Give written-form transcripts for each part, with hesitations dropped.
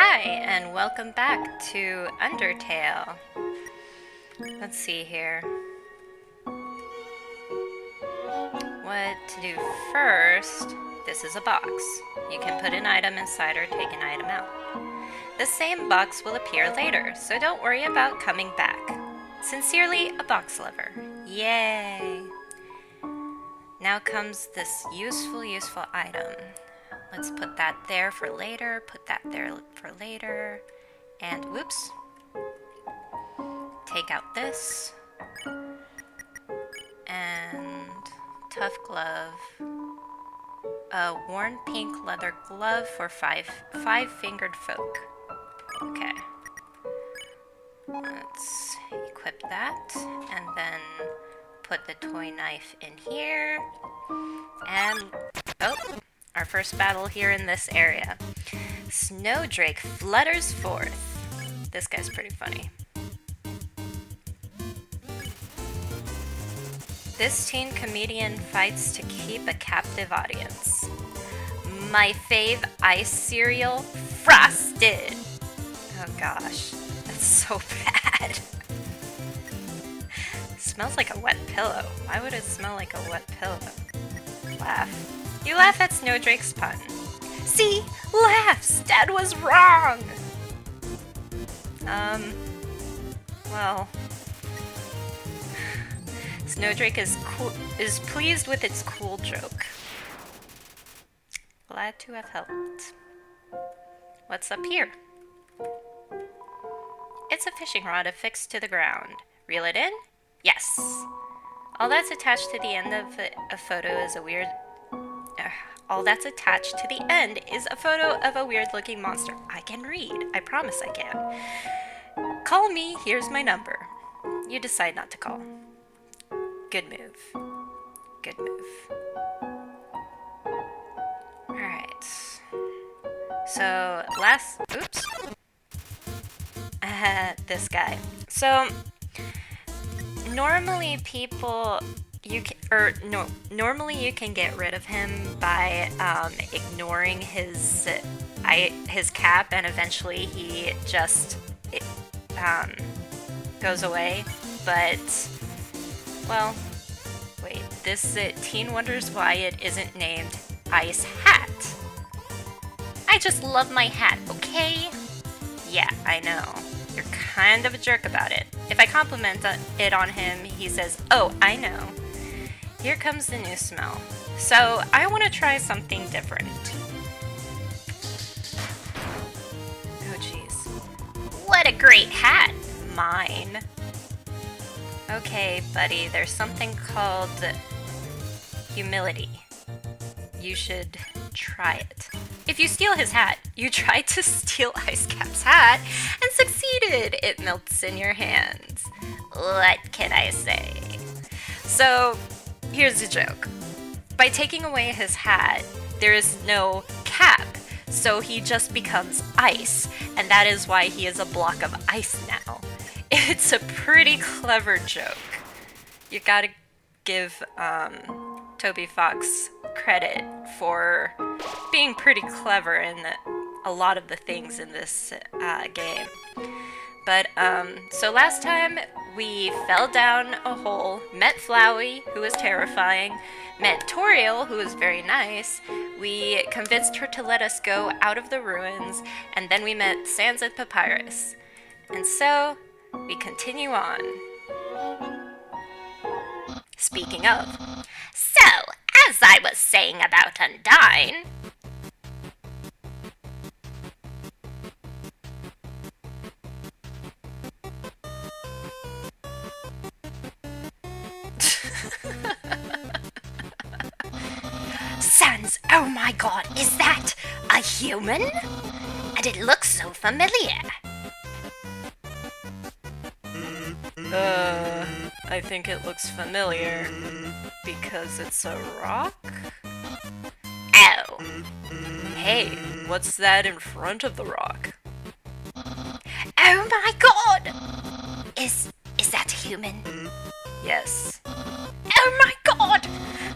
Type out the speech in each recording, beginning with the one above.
Hi, and welcome back to Undertale. Let's see here. What to do first? This is a box. You can put an item inside or take an item out. The same box will appear later, so don't worry about coming back. Sincerely, a box lover. Yay! Now comes this useful item. Let's put that there for later, put that there for later, and whoops. Take out this, and tough glove. A worn pink leather glove for five-fingered folk. Okay. Let's equip that, and then put the toy knife in here, and oh! Our first battle here in this area. Snowdrake flutters forth. This guy's pretty funny. This teen comedian fights to keep a captive audience. My fave ice cereal, Frosted. Oh gosh, that's so bad. Smells like a wet pillow. Why would it smell like a wet pillow? Laugh. You laugh at Snowdrake's pun. See? Laughs! Dad was wrong! Well... Snowdrake is pleased with its cool joke. Glad to have helped. What's up here? It's a fishing rod affixed to the ground. Reel it in? Yes. All that's attached to the end of a photo is a weird... All that's attached to the end is a photo of a weird-looking monster. I can read. I promise I can. Call me. Here's my number. You decide not to call. Good move. Good move. Alright. So, oops. This guy. So, normally people... normally you can get rid of him by ignoring his cap, and eventually he just goes away. But well, wait. This teen wonders why it isn't named Ice Hat. I just love my hat, okay? Yeah, I know. You're kind of a jerk about it. If I compliment it on him, he says, "Oh, I know." Here comes the new smell. So, I want to try something different. Oh, jeez. What a great hat! Mine. Okay, buddy, there's something called humility. You should try it. If you steal his hat, you tried to steal Icecap's hat and succeeded. It melts in your hands. What can I say? So, here's the joke. By taking away his hat, there is no cap, so he just becomes ice, and that is why he is a block of ice now. It's a pretty clever joke. You gotta give Toby Fox credit for being pretty clever in a lot of the things in this game. But, so last time we fell down a hole, met Flowey, who was terrifying, met Toriel, who was very nice, we convinced her to let us go out of the ruins, and then we met Sans and Papyrus. And so, we continue on. Speaking of. So, as I was saying about Undyne... Sans, oh my god, is that a human? And it looks so familiar. I think it looks familiar because it's a rock? Oh. Hey, what's that in front of the rock? Oh my god! Is that human? Yes. Oh my god!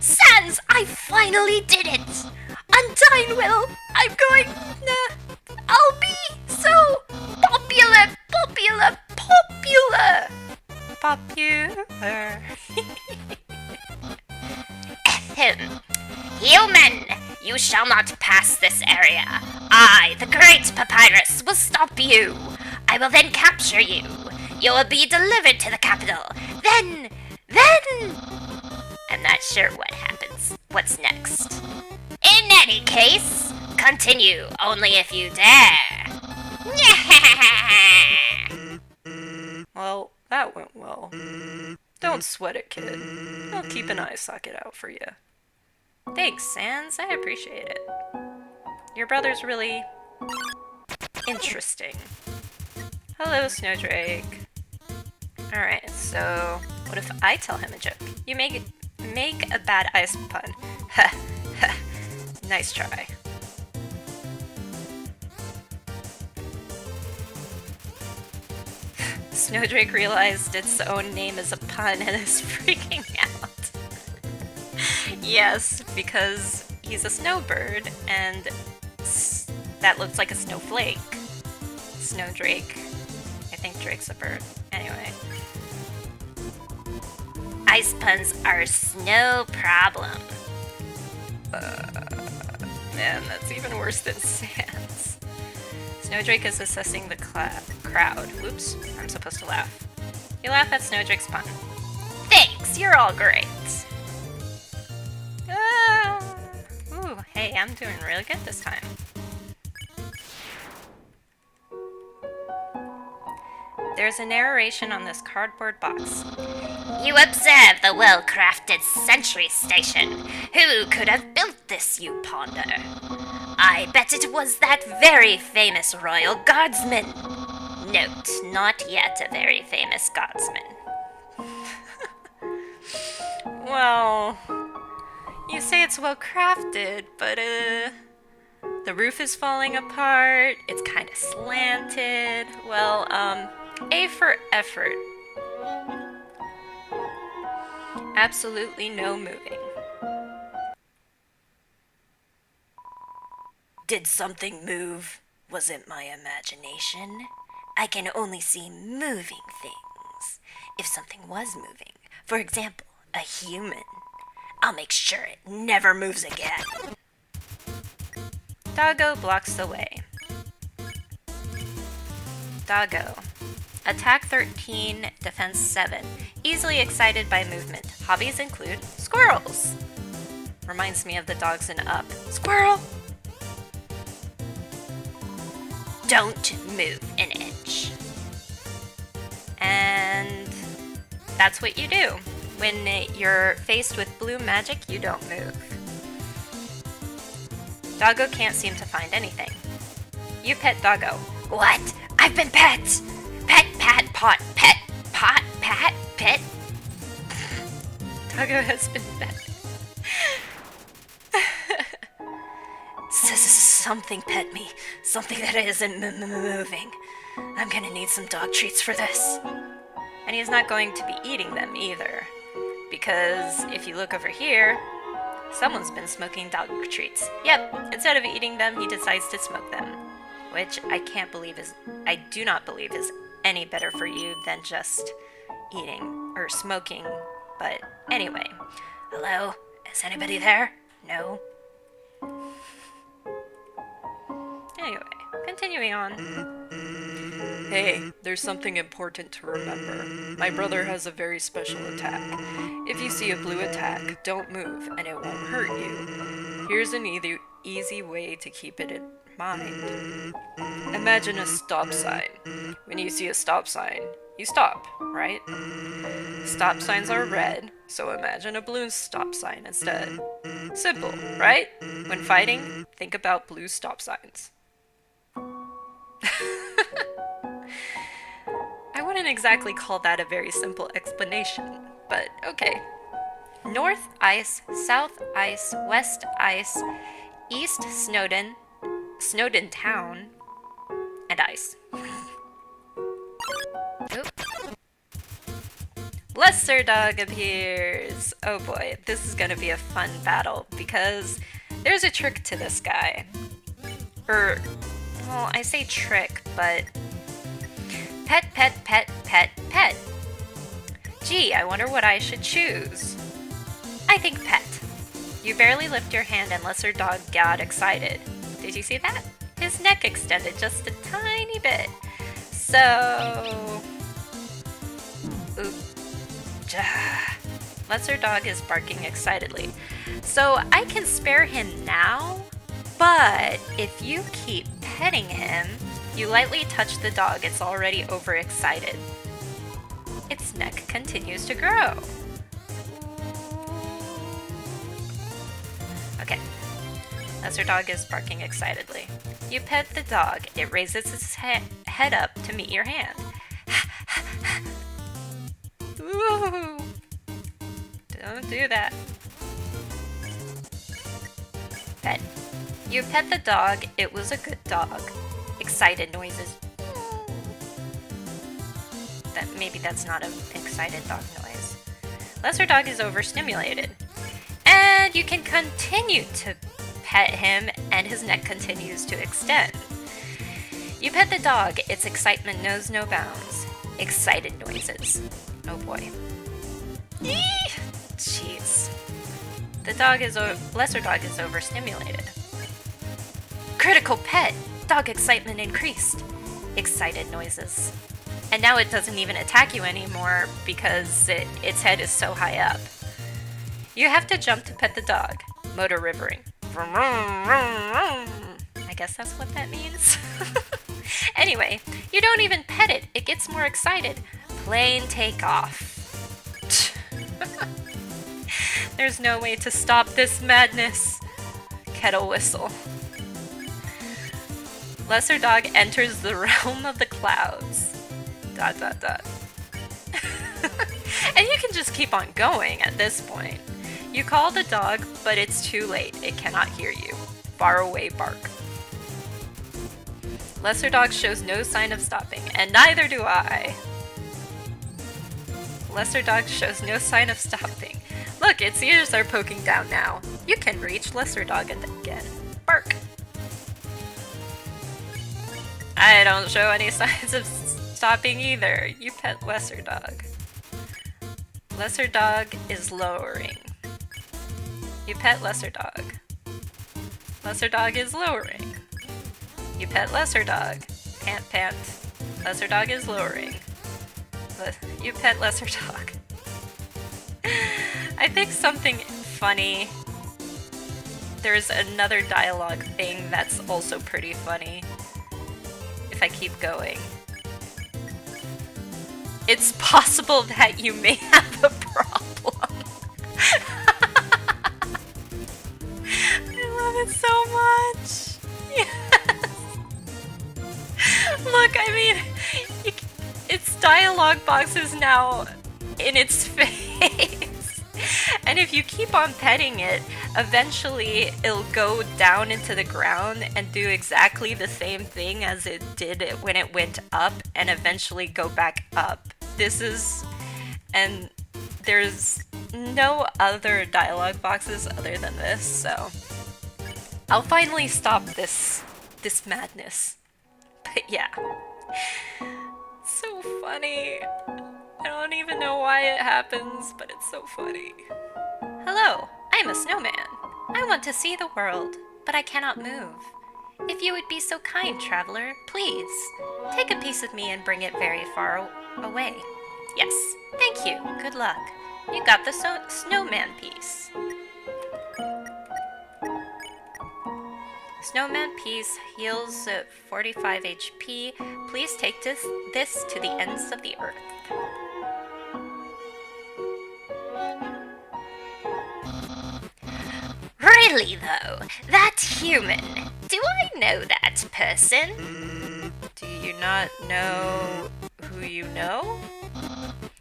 Sans, I finally did it! Undyne will! I'm going... I'll be so this area. I, the great Papyrus, will stop you. I will then capture you. You will be delivered to the capital. Then... I'm not sure what happens. What's next? In any case, continue only if you dare. Well, that went well. Don't sweat it, kid. I'll keep an eye socket out for you. Thanks, Sans. I appreciate it. Your brother's really interesting. Hello, Snowdrake. Alright, so what if I tell him a joke? You make a bad ice pun. Ha ha. Nice try. Snowdrake realized its own name is a pun and is freaking out. Yes, because he's a snowbird and that looks like a snowflake. Snowdrake. I think Drake's a bird. Anyway. Ice puns are no problem. Man, that's even worse than Sans. Snowdrake is assessing the crowd. Whoops, I'm supposed to laugh. You laugh at Snowdrake's pun. Thanks, you're all great. Ooh, hey, I'm doing really good this time. There's a narration on this cardboard box. You observe the well-crafted sentry station. Who could have built this, you ponder? I bet it was that very famous royal guardsman. Note, not yet a very famous guardsman. Well, you say it's well-crafted, but the roof is falling apart, it's kind of slanted. Well, A for effort. Absolutely no moving. Did something move? Was it my imagination? I can only see moving things. If something was moving, for example, a human, I'll make sure it never moves again. Doggo blocks the way. Doggo. Attack 13, defense 7. Easily excited by movement. Hobbies include squirrels. Reminds me of the dogs in Up. Squirrel! Don't move an inch. And that's what you do. When you're faced with blue magic, you don't move. Doggo can't seem to find anything. You pet Doggo. What? I've been pet! Pet, pat, pot, pet, pot, pat, pet. Doggo has been pet. Something pet me. Something that isn't moving. I'm gonna need some dog treats for this. And he's not going to be eating them either. Because if you look over here, someone's been smoking dog treats. Yep, instead of eating them, he decides to smoke them. Which I do not believe is any better for you than just eating or smoking. But anyway. Hello? Is anybody there? No? Anyway, continuing on. Hey, there's something important to remember. My brother has a very special attack. If you see a blue attack, don't move and it won't hurt you. Here's an easy way to keep it in mind. Imagine a stop sign. When you see a stop sign, you stop, right? Stop signs are red, so imagine a blue stop sign instead. Simple, right? When fighting, think about blue stop signs. I wouldn't exactly call that a very simple explanation, but okay. North ice, south ice, west ice, east Snowdin Town, and ice. Oop. Lesser Dog appears! Oh boy, this is gonna be a fun battle, because there's a trick to this guy. Well, I say trick, but... Pet, pet, pet, pet, pet. Gee, I wonder what I should choose. I think pet. You barely lift your hand and Lesser Dog got excited. Did you see that? His neck extended just a tiny bit. So... Oop. Lesser Dog is barking excitedly. So I can spare him now, but if you keep petting him, you lightly touch the dog. It's already overexcited. Its neck continues to grow. Okay. Lesser Dog is barking excitedly. You pet the dog. It raises its head up to meet your hand. Ooh. Don't do that. Pet. You pet the dog. It was a good dog. Excited noises. Maybe that's not an excited dog noise. Lesser Dog is overstimulated. And you can continue to pet him, and his neck continues to extend. You pet the dog. Its excitement knows no bounds. Excited noises. Oh boy. Eee! Jeez. Lesser Dog is overstimulated. Critical pet! Dog excitement increased. Excited noises. And now it doesn't even attack you anymore because its head is so high up. You have to jump to pet the dog. Motor rivering. I guess that's what that means. Anyway, you don't even pet it. It gets more excited. Plane takeoff. There's no way to stop this madness. Kettle whistle. Lesser Dog enters the realm of the clouds. ... And you can just keep on going at this point. You call the dog, but it's too late. It cannot hear you. Far away bark. Lesser Dog shows no sign of stopping, and neither do I. Lesser Dog shows no sign of stopping. Look, its ears are poking down now. You can reach Lesser Dog again. Bark. I don't show any signs of stopping either. You pet Lesser Dog. Lesser Dog is lowering. You pet Lesser Dog. Lesser Dog is lowering. You pet Lesser Dog. Pant, pant. Lesser Dog is lowering. You pet Lesser Dog. I think something funny. There's another dialogue thing that's also pretty funny. If I keep going. It's possible that you may have a problem. I love it so much. Yes. Look, I mean, its dialogue box is now in its face. And if you keep on petting it, eventually it'll go down into the ground and do exactly the same thing as it did when it went up, and eventually go back up. And there's no other dialogue boxes other than this, so I'll finally stop this madness. But yeah, so funny. I don't even know why it happens, but it's so funny. Hello, I'm a snowman. I want to see the world, but I cannot move. If you would be so kind, traveler, please, take a piece of me and bring it very far away. Yes, thank you. Good luck. You got the snowman piece. Snowman piece heals 45 HP. Please take this to the ends of the earth. Really, though? That human? Do I know that person? Do you not know who you know?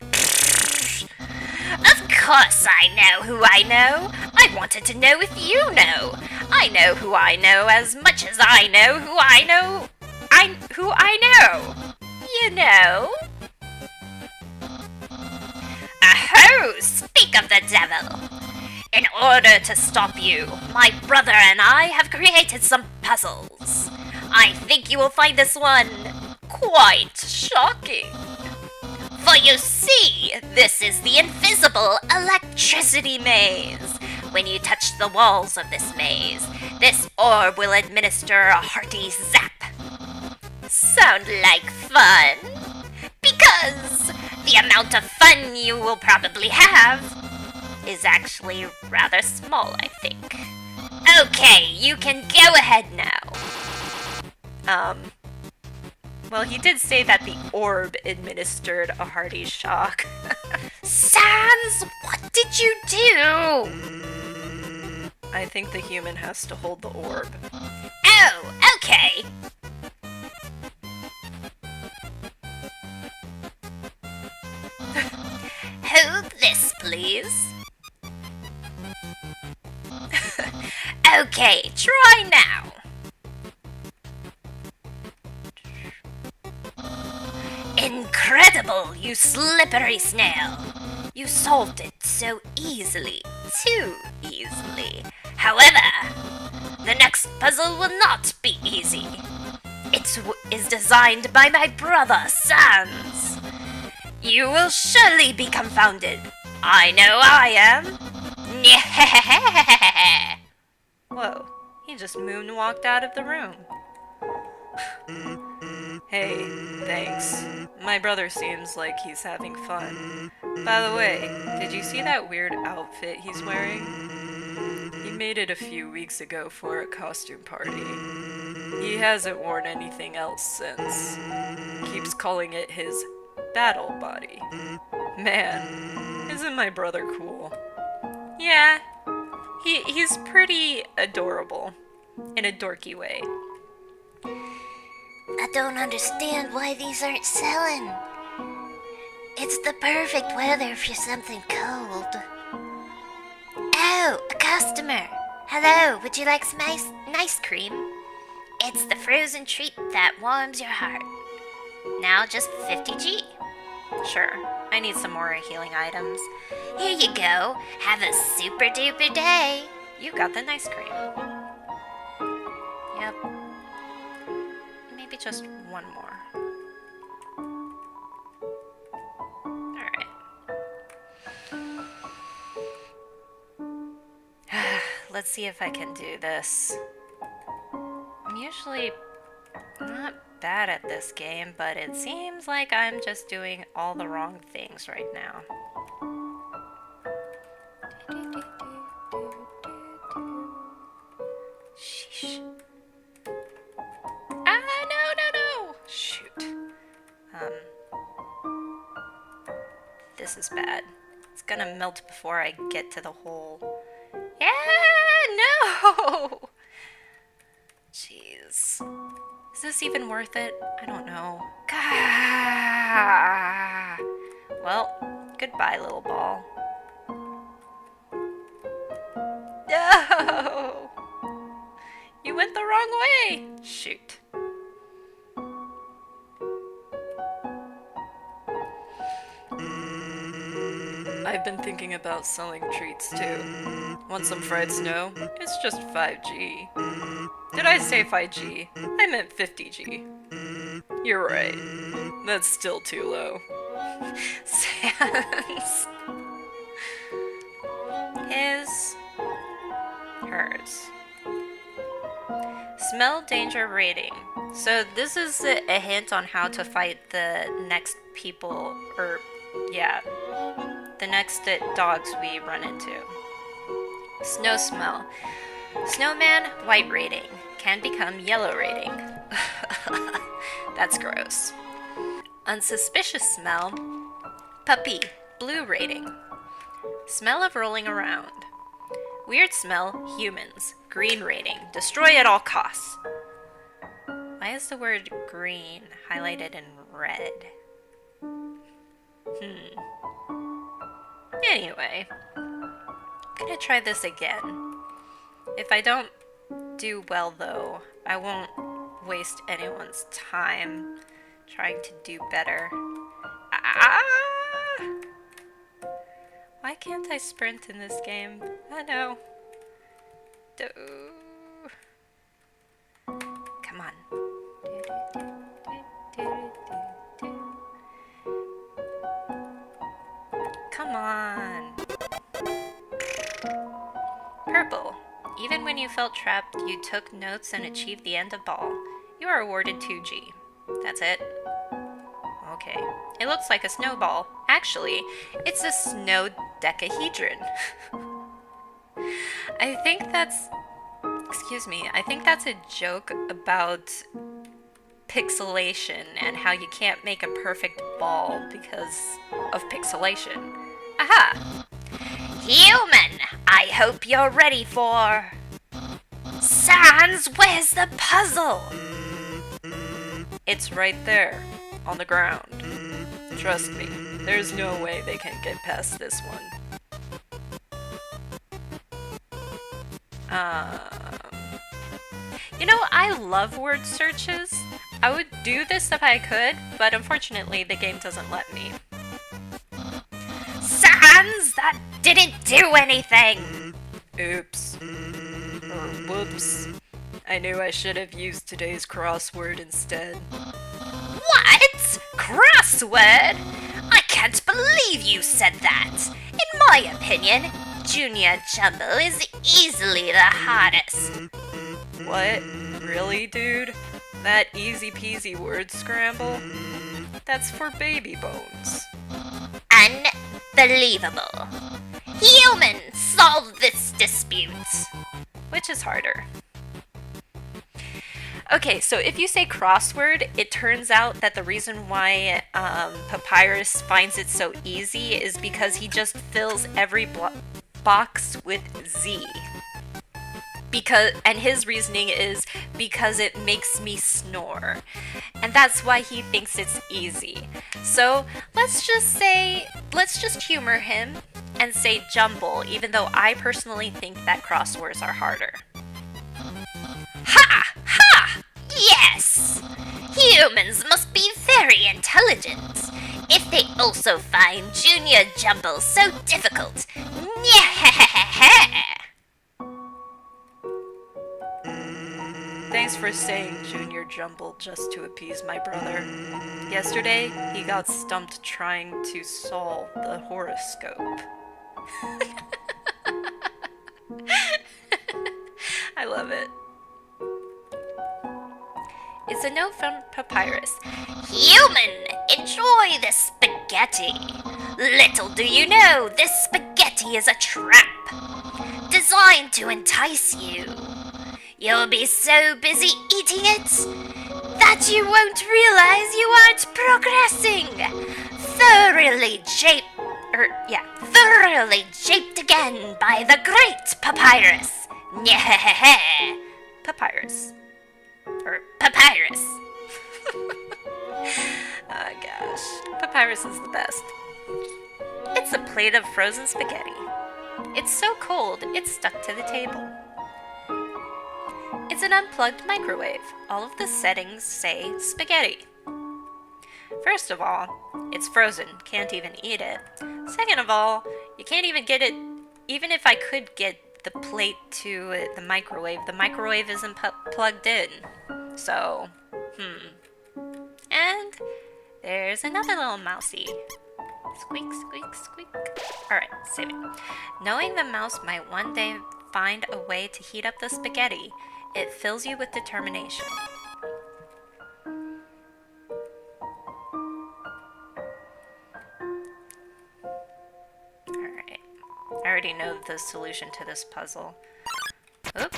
Of course I know who I know. I wanted to know if you know. I know who I know as much as I know who I know. Who I know. You know? Aho! Speak of the devil! In order to stop you, my brother and I have created some puzzles. I think you will find this one quite shocking. For you see, this is the invisible electricity maze. when you touch the walls of this maze. This orb will administer a hearty zap. Sound like fun? Because the amount of fun you will probably have is actually rather small, I think. Okay, you can go ahead now. Well, he did say that the orb administered a hearty shock. Sans, what did you do? I think the human has to hold the orb. Oh, okay. Hold this, please. Okay, try now. Incredible, you slippery snail. You solved it so easily, too easily. However, the next puzzle will not be easy. It is designed by my brother, Sans. You will surely be confounded. I know I am. Whoa, he just moonwalked out of the room. Hey, thanks. My brother seems like he's having fun. By the way, did you see that weird outfit he's wearing? He made it a few weeks ago for a costume party. He hasn't worn anything else since. Keeps calling it his battle body. Man, isn't my brother cool? Yeah, he's pretty adorable in a dorky way. I don't understand why these aren't selling. It's the perfect weather for something cold. Oh, a customer. Hello, would you like some ice cream? It's the frozen treat that warms your heart. Now just 50G. Sure, I need some more healing items. Here you go. Have a super duper day. You got the nice cream. Yep. Maybe just one more. Alright. Let's see if I can do this. I'm usually not bad at this game, but it seems like I'm just doing all the wrong things right now. Sheesh. Ah, no! Shoot. This is bad. It's gonna melt before I get to the hole. Yeah, no! Jeez. Is this even worth it? I don't know. Gah! Well, goodbye, little ball. No! You went the wrong way! Shoot. I've been thinking about selling treats too. Want some fried snow? It's just 5G. Did I say 5G? I meant 50G. You're right. That's still too low. Sans. His. Hers. Smell danger rating. So this is a hint on how to fight the next people, or yeah, the next dogs we run into. Snow smell. Snowman, white rating. Can become yellow rating. That's gross. Unsuspicious smell. Puppy, blue rating. Smell of rolling around. Weird smell, humans. Green rating. Destroy at all costs. Why is the word green highlighted in red? Anyway, I'm gonna try this again. If I don't do well though, I won't waste anyone's time trying to do better. Ah! Why can't I sprint in this game? I know. Come on. Come on. Even when you felt trapped, you took notes and achieved the end of ball. You are awarded 2G. That's it? Okay. It looks like a snowball. Actually, it's a snowdecahedron. I think that's a joke about pixelation and how you can't make a perfect ball because of pixelation. Aha! Human, I hope you're ready for... Sans, where's the puzzle? It's right there, on the ground. Trust me, there's no way they can get past this one. You know, I love word searches. I would do this if I could, but unfortunately the game doesn't let me. Sans, that didn't do anything! Oops. Or whoops. I knew I should have used today's crossword instead. What? Crossword? I can't believe you said that! In my opinion, Junior Jumble is easily the hardest. What? Really, dude? That easy peasy word scramble? That's for baby bones. Unbelievable. Human, solve this dispute. Which is harder? Okay, so if you say crossword, it turns out that the reason why Papyrus finds it so easy is because he just fills every box with Z. And his reasoning is because it makes me snore. And that's why he thinks it's easy. So let's just humor him and say jumble, even though I personally think that crosswords are harder. Ha! Ha! Yes! Humans must be very intelligent. If they also find Junior Jumble so difficult. Thanks for saying Junior Jumble just to appease my brother. Yesterday, he got stumped trying to solve the horoscope. I love it. It's a note from Papyrus. Human, enjoy this spaghetti. Little do you know, this spaghetti is a trap. Designed to entice you. You'll be so busy eating it that you won't realize you aren't progressing. Thoroughly japed again by the great Papyrus. Papyrus. Or Papyrus. Oh gosh. Papyrus is the best. It's a plate of frozen spaghetti. It's so cold, it's stuck to the table. It's an unplugged microwave. All of the settings say spaghetti. First of all, it's frozen, can't even eat it. Second of all, you can't even get it, even if I could get the plate to the microwave isn't plugged in. So, And there's another little mousey. Squeak, squeak, squeak. Alright, saving. Knowing the mouse might one day find a way to heat up the spaghetti, it fills you with determination. Alright. I already know the solution to this puzzle. Oop.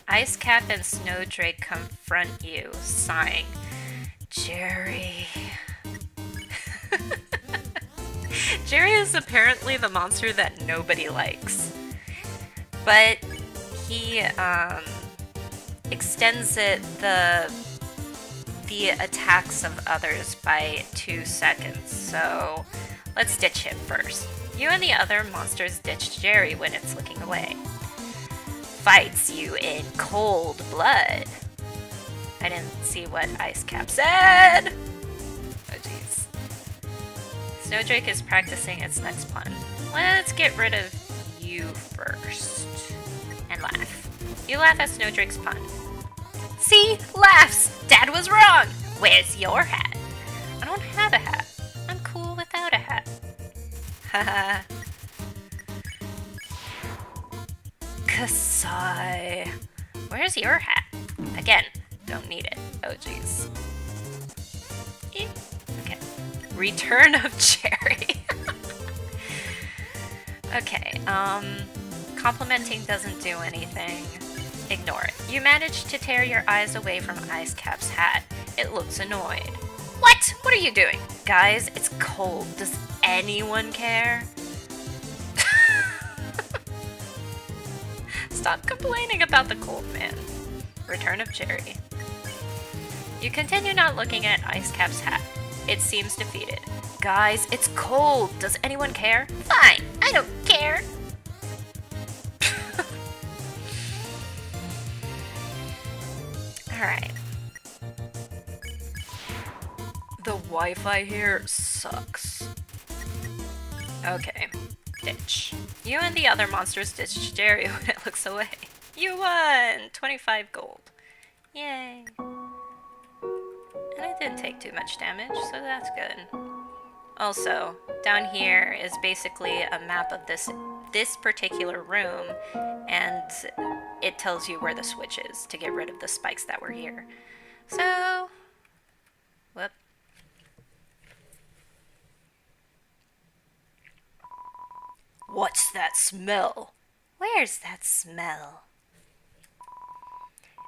Ice Cap and Snowdrake confront you, sighing. Jerry. Jerry is apparently the monster that nobody likes. But he extends the attacks of others by 2 seconds, so let's ditch him first. You and the other monsters ditch Jerry when it's looking away. Fights you in cold blood. I didn't see what Ice Cap said! Oh jeez. Snowdrake is practicing its next pun. Let's get rid of you first. And laugh. You laugh at Snowdrake's pun. See? Laughs! Dad was wrong! Where's your hat? I don't have a hat. I'm cool without a hat. Haha. Kasai. Where's your hat? Again, don't need it. Oh, jeez. Okay. Return of Cherry. Okay, complimenting doesn't do anything. Ignore it. You managed to tear your eyes away from Icecap's hat. It looks annoyed. What? What are you doing? Guys, it's cold. Does anyone care? Stop complaining about the cold, man. Return of Cherry. You continue not looking at Icecap's hat. It seems defeated. Guys, it's cold. Does anyone care? Fine, I don't care. Alright. The Wi-Fi here sucks. Okay. Ditch. You and the other monsters ditched Jerry when it looks away. You won! 25 gold. Yay. And I didn't take too much damage, so that's good. Also, down here is basically a map of this particular room, and it tells you where the switch is to get rid of the spikes that were here. So, whoop. What's that smell? Where's that smell?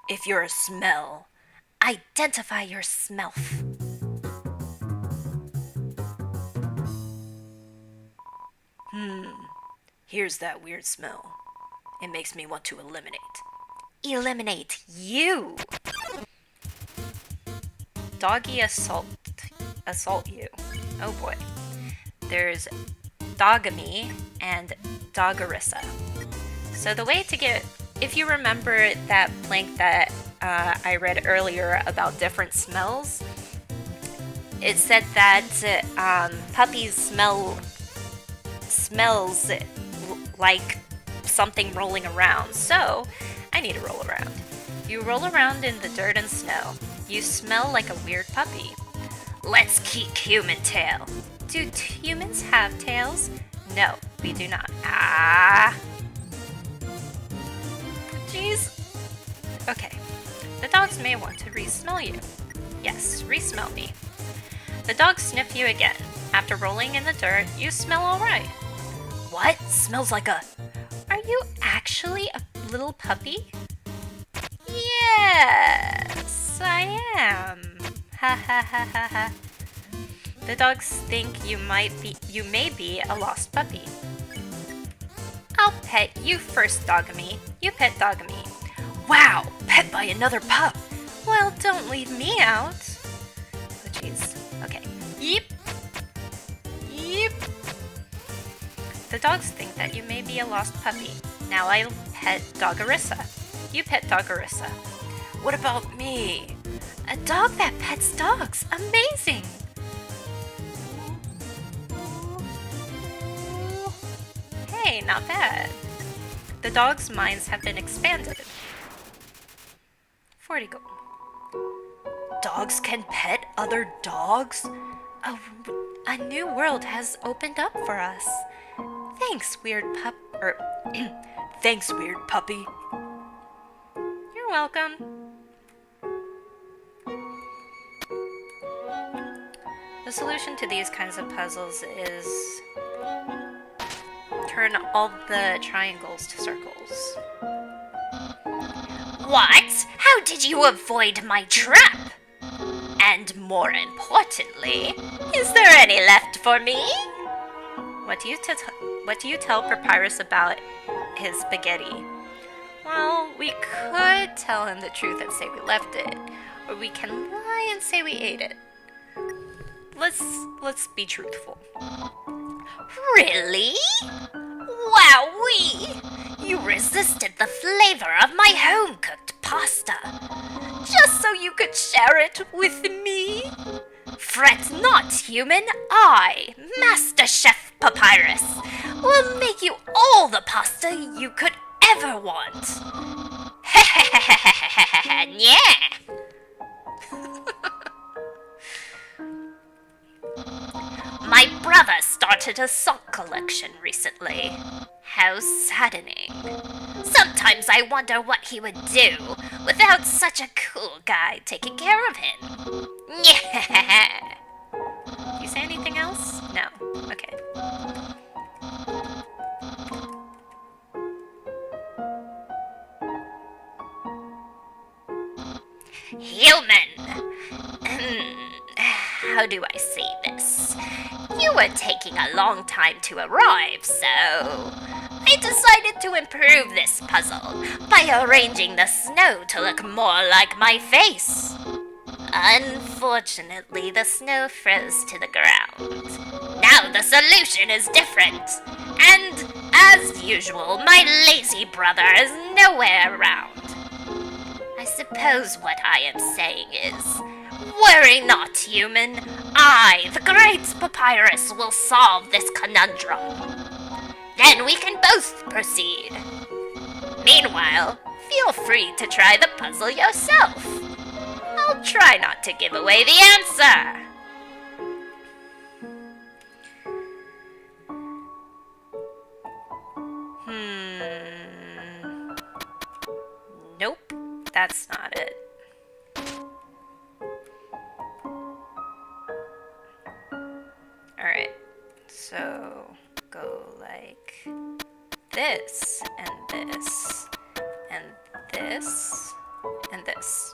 If you're a smell, identify your smell. Here's that weird smell. It makes me want to eliminate. Eliminate you. Doggy assault you. Oh boy. There's Dogamy and Doggerissa. So the way to get, if you remember that plank that I read earlier about different smells, it said that puppies smells like something rolling around. So I need to roll around. You roll around in the dirt and snow. You smell like a weird puppy. Let's keep human tail. Do humans have tails? No, we do not. Ah. Jeez. Okay. The dogs may want to re-smell you. Yes, re-smell me. The dogs sniff you again. After rolling in the dirt, you smell alright. What? Smells like a... Are you actually a little puppy? Yes, I am. Ha ha ha ha ha. The dogs think you may be a lost puppy. I'll pet you first, Dogamy. You pet Dogamy. Wow! Pet by another pup! Well, don't leave me out. Oh, jeez. Okay. Yeep. Yeep. The dogs think that you may be a lost puppy. Now I'll pet Doggerissa. You pet Doggerissa. What about me? A dog that pets dogs. Amazing! Hey, not bad. The dogs' minds have been expanded. 40 gold. Dogs can pet other dogs? A new world has opened up for us. Thanks, weird Thanks, weird puppy. You're welcome. The solution to these kinds of puzzles is turn all the triangles to circles. What? How did you avoid my trap? And more importantly, is there any left for me? What do you tell Papyrus about his spaghetti? Well, we could tell him the truth and say we left it, or we can lie and say we ate it. Let's be truthful. Really? Wowee! You resisted the flavor of my home-cooked pasta, just so you could share it with me? Fret not, human. I, Master Chef Papyrus, will make you all the pasta you could ever want. Yeah. My brother started a sock collection recently. How saddening. Sometimes I wonder what he would do without such a cool guy taking care of him. Yeah. Do you say anything else? No. Okay. Human. How do I say this? You were taking a long time to arrive, so I decided to improve this puzzle by arranging the snow to look more like my face. Unfortunately, the snow froze to the ground. Now the solution is different. And, as usual, my lazy brother is nowhere around. I suppose what I am saying is, worry not, human. I, the great Papyrus, will solve this conundrum. Then we can both proceed. Meanwhile, feel free to try the puzzle yourself. I'll try not to give away the answer. Nope, that's not it. Alright, so go like this, and this, and this, and this.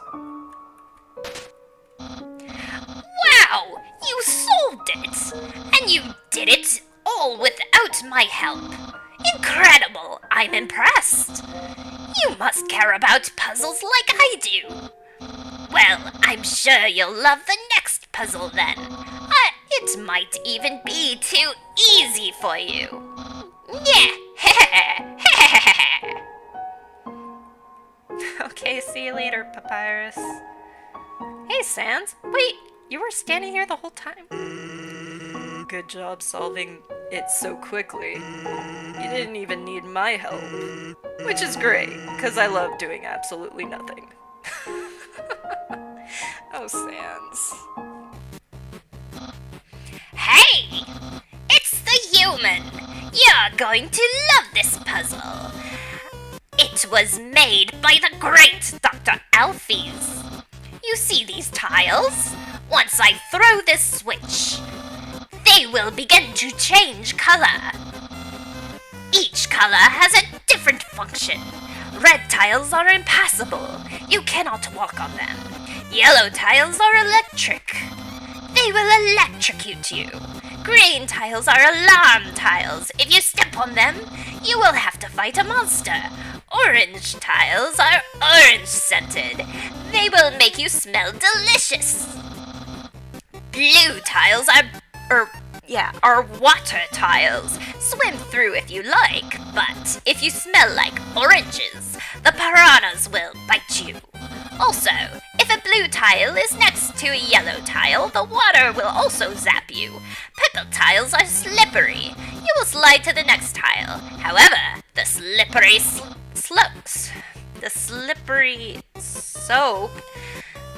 Wow! You solved it! And you did it all without my help. Incredible! I'm impressed. You must care about puzzles like I do. Well, I'm sure you'll love the next puzzle then. It might even be too easy for you. Yeah. Okay, see you later, Papyrus. Hey, Sans. Wait, you were standing here the whole time? Good job solving it so quickly. You didn't even need my help. Which is great, because I love doing absolutely nothing. Oh, Sans. Hey! It's the human! You're going to love this puzzle. It was made by the great Dr. Alphys. You see these tiles? Once I throw this switch, they will begin to change color. Each color has a different function. Red tiles are impassable. You cannot walk on them. Yellow tiles are electric. They will electrocute you. Green tiles are alarm tiles. If you step on them, you will have to fight a monster. Orange tiles are orange scented. They will make you smell delicious. Blue tiles are water tiles. Swim through if you like, but if you smell like oranges, the piranhas will bite you. Also, if a blue tile is next to a yellow tile, the water will also zap you. Purple tiles are slippery. You will slide to the next tile. However, the slippery soap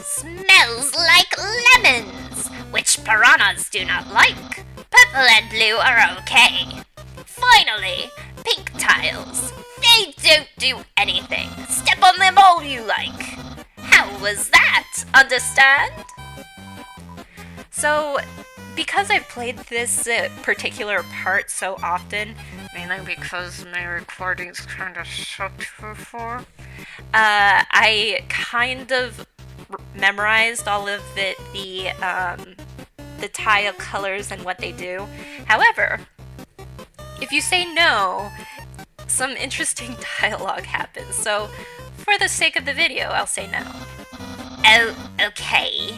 smells like lemons, which piranhas do not like. Purple and blue are okay. Finally, pink tiles. They don't do anything. Step on them all you like. How was that? Understand? So, because I've played this particular part so often, mainly because my recordings kind of sucked before, I kind of memorized all of the tile colors and what they do. However, if you say no, some interesting dialogue happens. So, for the sake of the video, I'll say no. Oh, okay.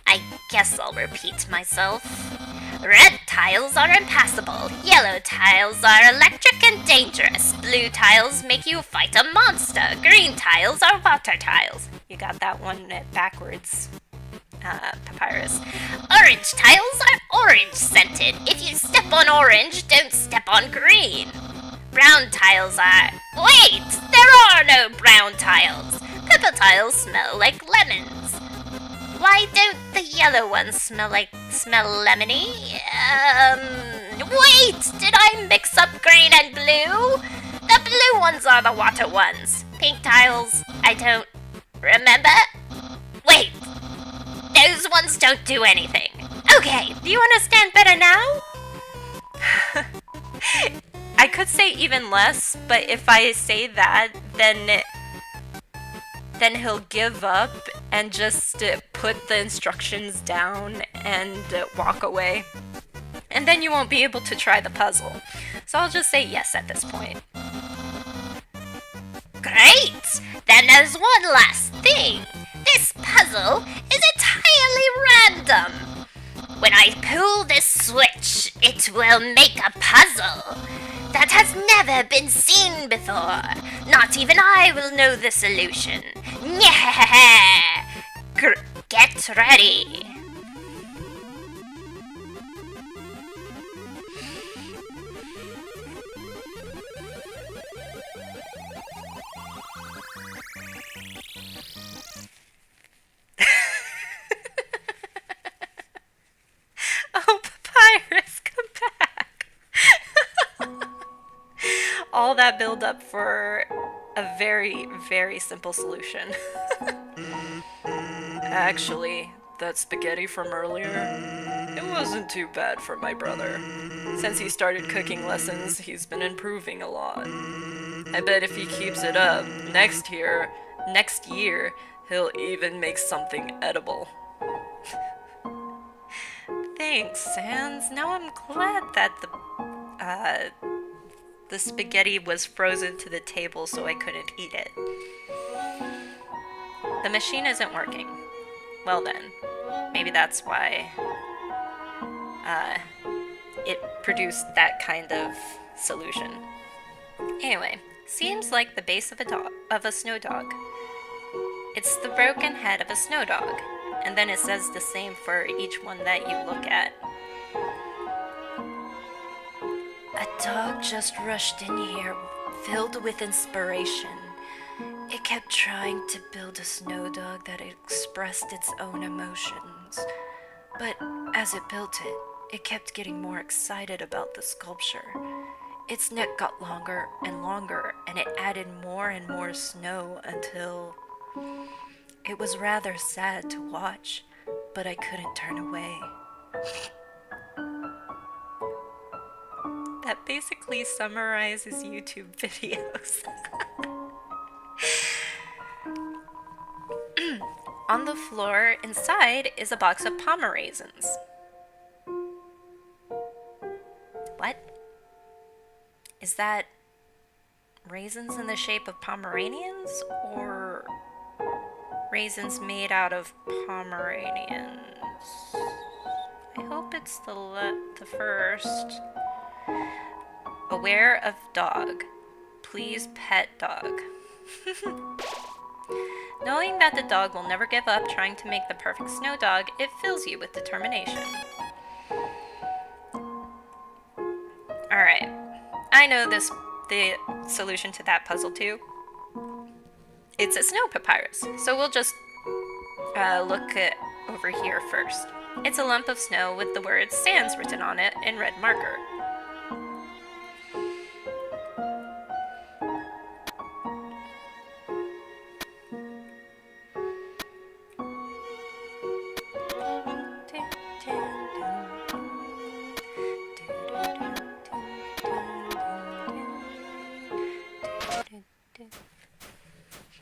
I guess I'll repeat myself. Red tiles are impassable. Yellow tiles are electric and dangerous. Blue tiles make you fight a monster. Green tiles are water tiles. You got that one backwards, Papyrus. Orange tiles are orange scented. If you step on orange, don't step on green. Brown tiles are... Wait! There are no brown tiles! Purple tiles smell like lemons. Why don't the yellow ones smell lemony? Wait! Did I mix up green and blue? The blue ones are the water ones. Pink tiles, I don't remember. Wait! Those ones don't do anything. Okay, Do you understand better now? I could say even less, but if I say that, then he'll give up and just put the instructions down and walk away. And then you won't be able to try the puzzle. So I'll just say yes at this point. great! Then there's one last thing. This puzzle is entirely random. When I pull this switch, it will make a puzzle that has never been seen before. Not even I will know the solution. Get ready. Oh, Papyrus, come back! All that build up for a very, very simple solution. Actually, that spaghetti from earlier, it wasn't too bad for my brother. Since he started cooking lessons, he's been improving a lot. I bet if he keeps it up, next year, he'll even make something edible. Thanks, Sans. Now I'm glad that the spaghetti was frozen to the table so I couldn't eat it. The machine isn't working. Well then, maybe that's why it produced that kind of solution. Anyway, seems like the base of a snow dog. It's the broken head of a snow dog. And then it says the same for each one that you look at. A dog just rushed in here, filled with inspiration. It kept trying to build a snow dog that expressed its own emotions. But as it built it, it kept getting more excited about the sculpture. Its neck got longer and longer, and it added more and more snow until... It was rather sad to watch, but I couldn't turn away. That basically summarizes YouTube videos. On the floor inside is a box of Pomeranians. What? Is that raisins in the shape of Pomeranians, or raisins made out of Pomeranians? I hope it's the first. Aware of dog. Please pet dog. Knowing that the dog will never give up trying to make the perfect snow dog, it fills you with determination. Alright. I know the solution to that puzzle too. It's a snow papyrus, so we'll just look over here first. It's a lump of snow with the word Sans written on it in red marker.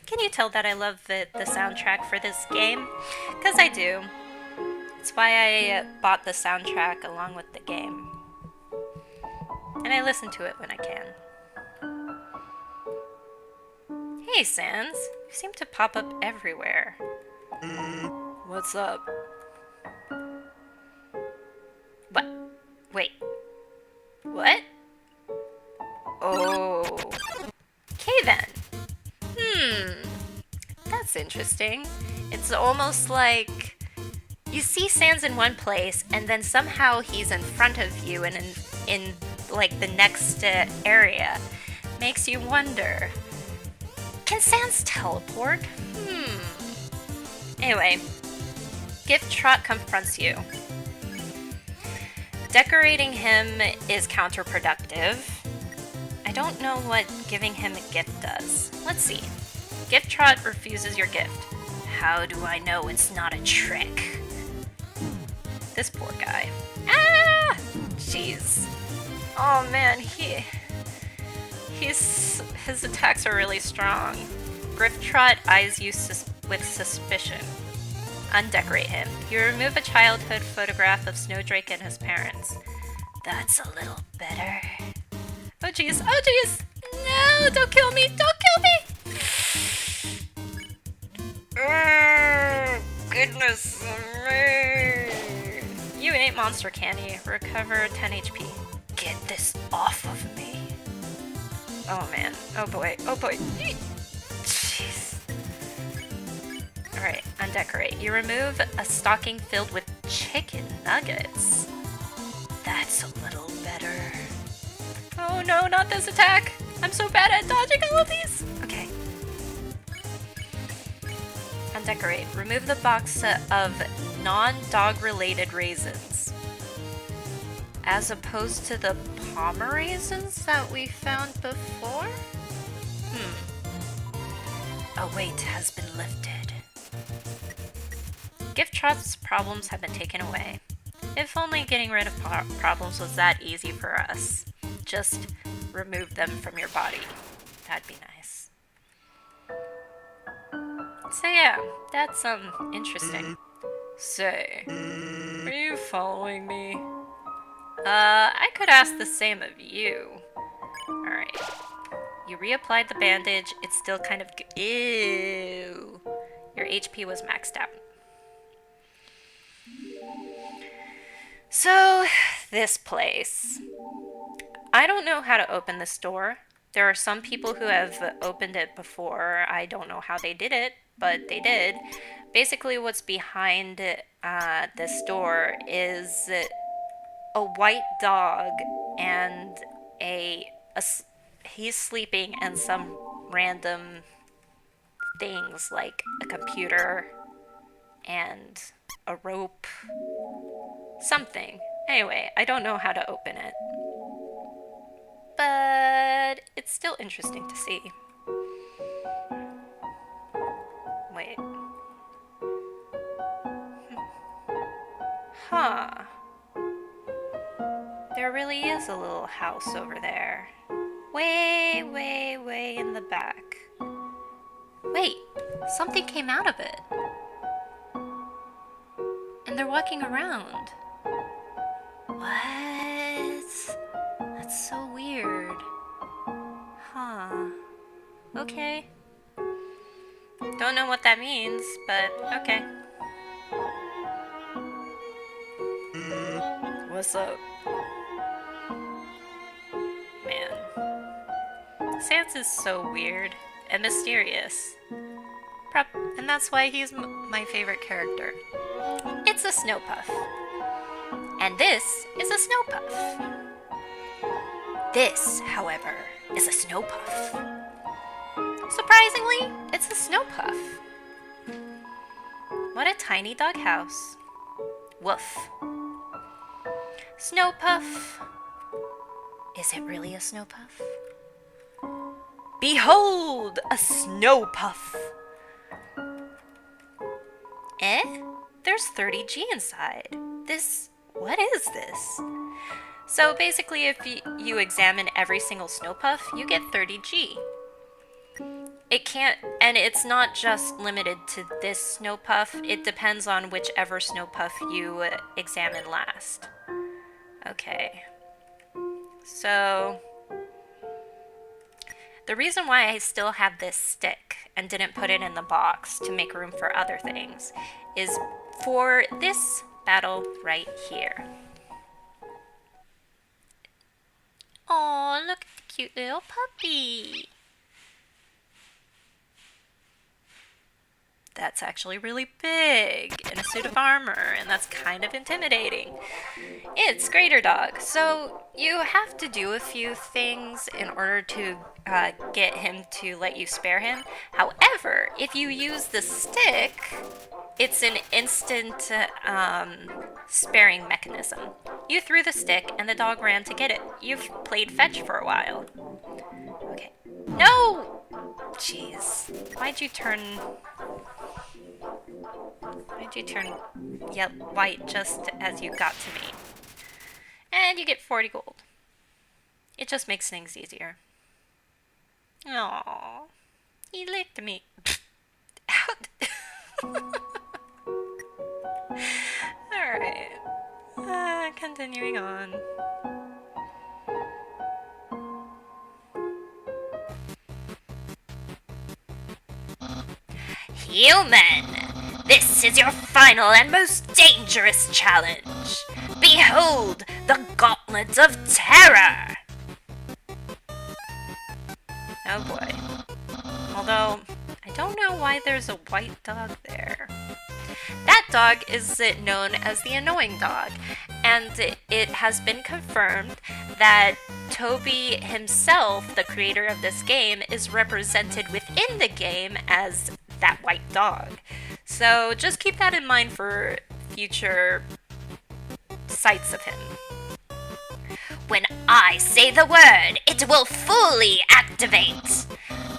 Can you tell that I love the soundtrack for this game? Because I do. It's why I bought the soundtrack along with the game. And I listen to it when I can. Hey, Sans. You seem to pop up everywhere. What's up? What? Wait. What? Oh. Okay then. That's interesting. It's almost like you see Sans in one place, and then somehow he's in front of you and in like the next area. Makes you wonder. Can Sans teleport? Anyway, Gift Trot confronts you. Decorating him is counterproductive. I don't know what giving him a gift does. Let's see. Gift Trot refuses your gift. How do I know it's not a trick? This poor guy. Ah! Jeez. Oh man, his attacks are really strong. Gift Trot eyes you with suspicion. Undecorate him. You remove a childhood photograph of Snowdrake and his parents. That's a little better. Oh jeez, oh jeez! No, don't kill me, don't kill me! Goodness me! You ain't monster candy. Recover 10 HP. Get this off of me. Oh man, oh boy, oh boy. Jeez. Alright, undecorate. You remove a stocking filled with chicken nuggets. That's a little better. Oh no, not this attack! I'm so bad at dodging all of these! Okay. Undecorate. Remove the box of non-dog related raisins. As opposed to the Palmer raisins that we found before? A weight has been lifted. Gift Trot's problems have been taken away. If only getting rid of problems was that easy for us. Just remove them from your body. That'd be nice. So yeah, that's interesting. Say, are you following me? I could ask the same of you. Alright. You reapplied the bandage, it's still kind of ew. Your HP was maxed out. So, this place. I don't know how to open this door. There are some people who have opened it before. I don't know how they did it, but they did. Basically, what's behind this door is a white dog and he's sleeping, and some random things like a computer and a rope. Something. Anyway, I don't know how to open it. But it's still interesting to see. Wait. Huh. There really is a little house over there. Way, way, way in the back. Wait, something came out of it. And they're walking around. What? That's so weird. Huh. Okay. Don't know what that means, but okay. What's up? Man. Sans is so weird and mysterious. And that's why he's my favorite character. It's a snow puff. And this is a snow puff. This, however, is a snow puff. Surprisingly, it's a snow puff. What a tiny doghouse. Woof. Snow puff. Is it really a snow puff? Behold, a snow puff. Eh? There's 30G inside. What is this? So basically, if you examine every single snow puff, you get 30G. And it's not just limited to this snow puff, it depends on whichever snow puff you examine last. Okay. So, the reason why I still have this stick and didn't put it in the box to make room for other things is for this battle right here. Oh, look at the cute little puppy. That's actually really big in a suit of armor, and that's kind of intimidating. It's Greater Dog, so you have to do a few things in order to get him to let you spare him. However, if you use the stick, It's an instant sparing mechanism. You threw the stick and the dog ran to get it. You've played fetch for a while. Okay. No! Jeez. Why'd you turn white just as you got to me? And you get 40 gold. It just makes things easier. Aww. He licked me. Alright. Continuing on. Human! This is your final and most dangerous challenge. Behold the Gauntlet of Terror! Oh boy. Although, I don't know why there's a white dog there. That dog is known as the annoying dog, and it has been confirmed that Toby himself, the creator of this game, is represented within the game as that white dog. So just keep that in mind for future sights of him. When I say the word, it will fully activate.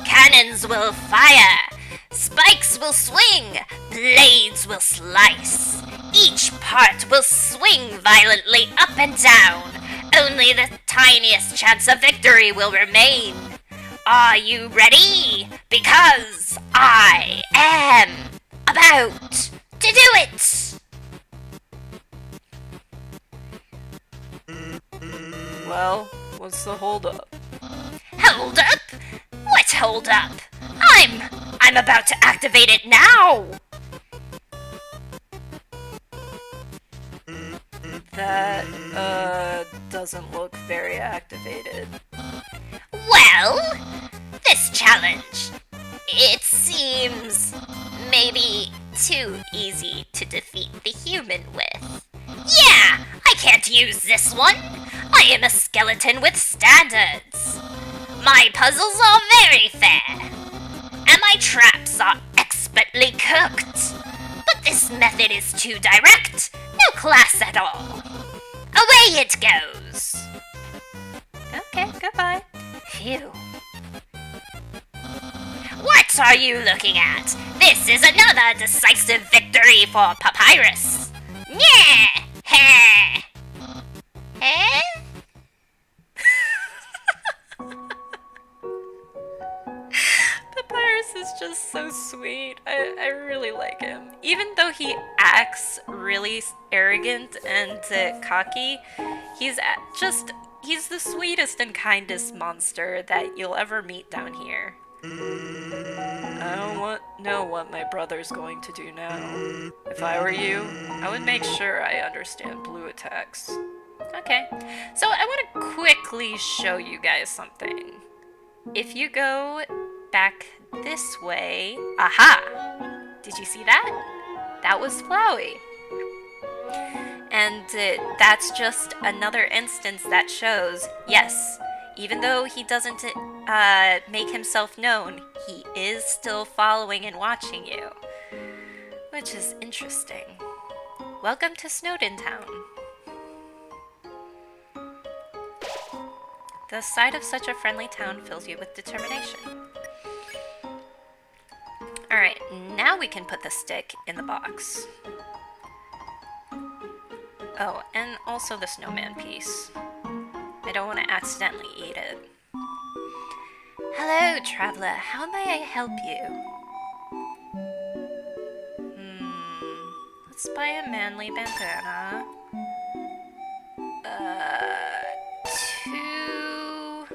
Cannons will fire. Spikes will swing. Blades will slice. Each part will swing violently up and down. Only the tiniest chance of victory will remain. Are you ready? Because I am about to do it! Well, what's the holdup? Hold up? What hold up? I'm about to activate it now! That, doesn't look very activated. Well, this challenge, it seems maybe too easy to defeat the human with. Yeah, I can't use this one. I am a skeleton with standards. My puzzles are very fair, and my traps are expertly cooked. But this method is too direct, no class at all. Away it goes. Okay, goodbye. Phew. What are you looking at? This is another decisive victory for Papyrus. Yeah! Heh! Eh? Papyrus is just so sweet. I really like him. Even though he acts really arrogant and cocky, he's the sweetest and kindest monster that you'll ever meet down here. I don't know what my brother's going to do now. If I were you, I would make sure I understand blue attacks. Okay, so I want to quickly show you guys something. If you go back this way, aha! Did you see that? That was Flowey. And that's just another instance that shows, yes, even though he doesn't make himself known, he is still following and watching you. Which is interesting. Welcome to Snowdin Town. The sight of such a friendly town fills you with determination. Alright, now we can put the stick in the box. Oh, and also the snowman piece. I don't want to accidentally eat it. Hello, traveler. How may I help you? Let's buy a manly bandana. 2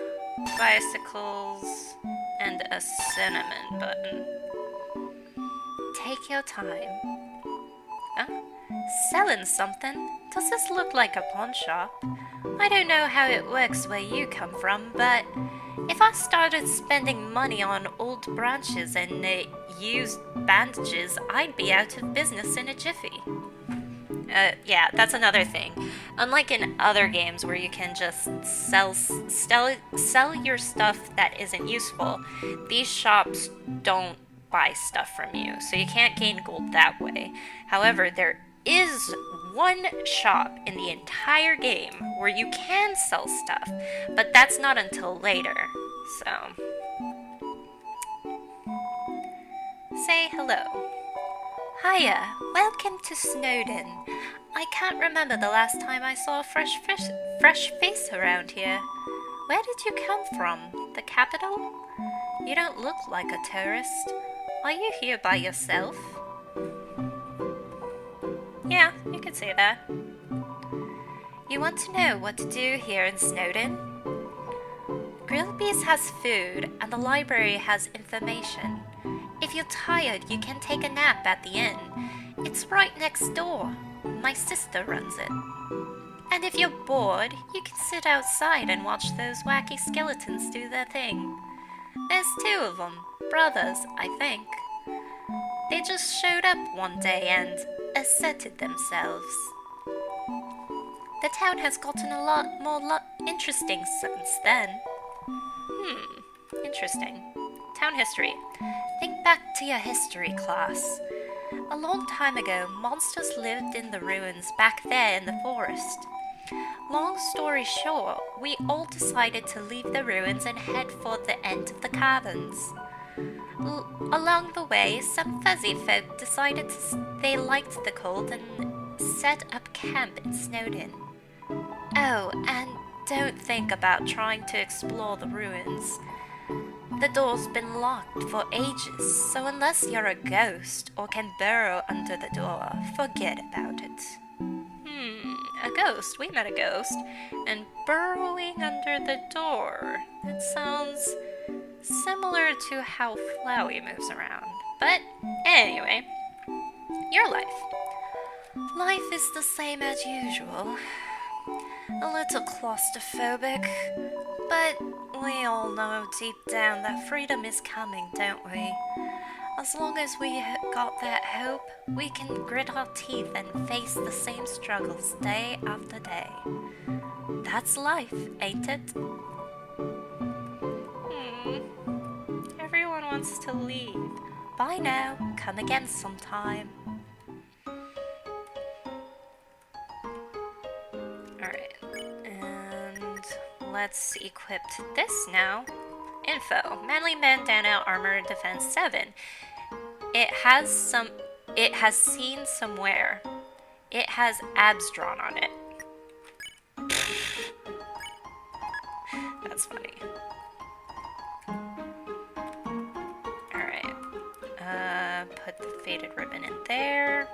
bicycles and a cinnamon button. Take your time. Huh? Selling something? Does this look like a pawn shop? I don't know how it works where you come from, but if I started spending money on old branches and used bandages, I'd be out of business in a jiffy. Yeah, that's another thing. Unlike in other games where you can just sell your stuff that isn't useful, these shops don't buy stuff from you, so you can't gain gold that way. However, there is one shop in the entire game where you can sell stuff, but that's not until later. So, say hello. Hiya, welcome to Snowdin. I can't remember the last time I saw a fresh face around here. Where did you come from? The capital? You don't look like a tourist. Are you here by yourself? Yeah, you could say that. You want to know what to do here in Snowdin? Grillby's has food and the library has information. If you're tired, you can take a nap at the inn. It's right next door. My sister runs it. And if you're bored, you can sit outside and watch those wacky skeletons do their thing. There's 2 of them, brothers, I think. They just showed up one day and asserted themselves. The town has gotten a lot more interesting since then. Interesting. Town history. Think back to your history class. A long time ago, monsters lived in the ruins back there in the forest. Long story short, we all decided to leave the ruins and head for the end of the caverns. Along the way, some fuzzy folk decided they liked the cold and set up camp in Snowdin. Oh, and don't think about trying to explore the ruins. The door's been locked for ages, so unless you're a ghost or can burrow under the door, forget about it. A ghost. We met a ghost. And burrowing under the door. That sounds similar to how Flowey moves around. But anyway, your life. Life is the same as usual. A little claustrophobic, but we all know deep down that freedom is coming, don't we? As long as we got that hope, we can grit our teeth and face the same struggles day after day. That's life, ain't it? Everyone wants to leave. Bye now, come again sometime. Alright, and let's equip this now. Info. Manly bandana, armor, defense 7. It has seen somewhere. It has abs drawn on it. That's funny. Alright. Put the faded ribbon in there.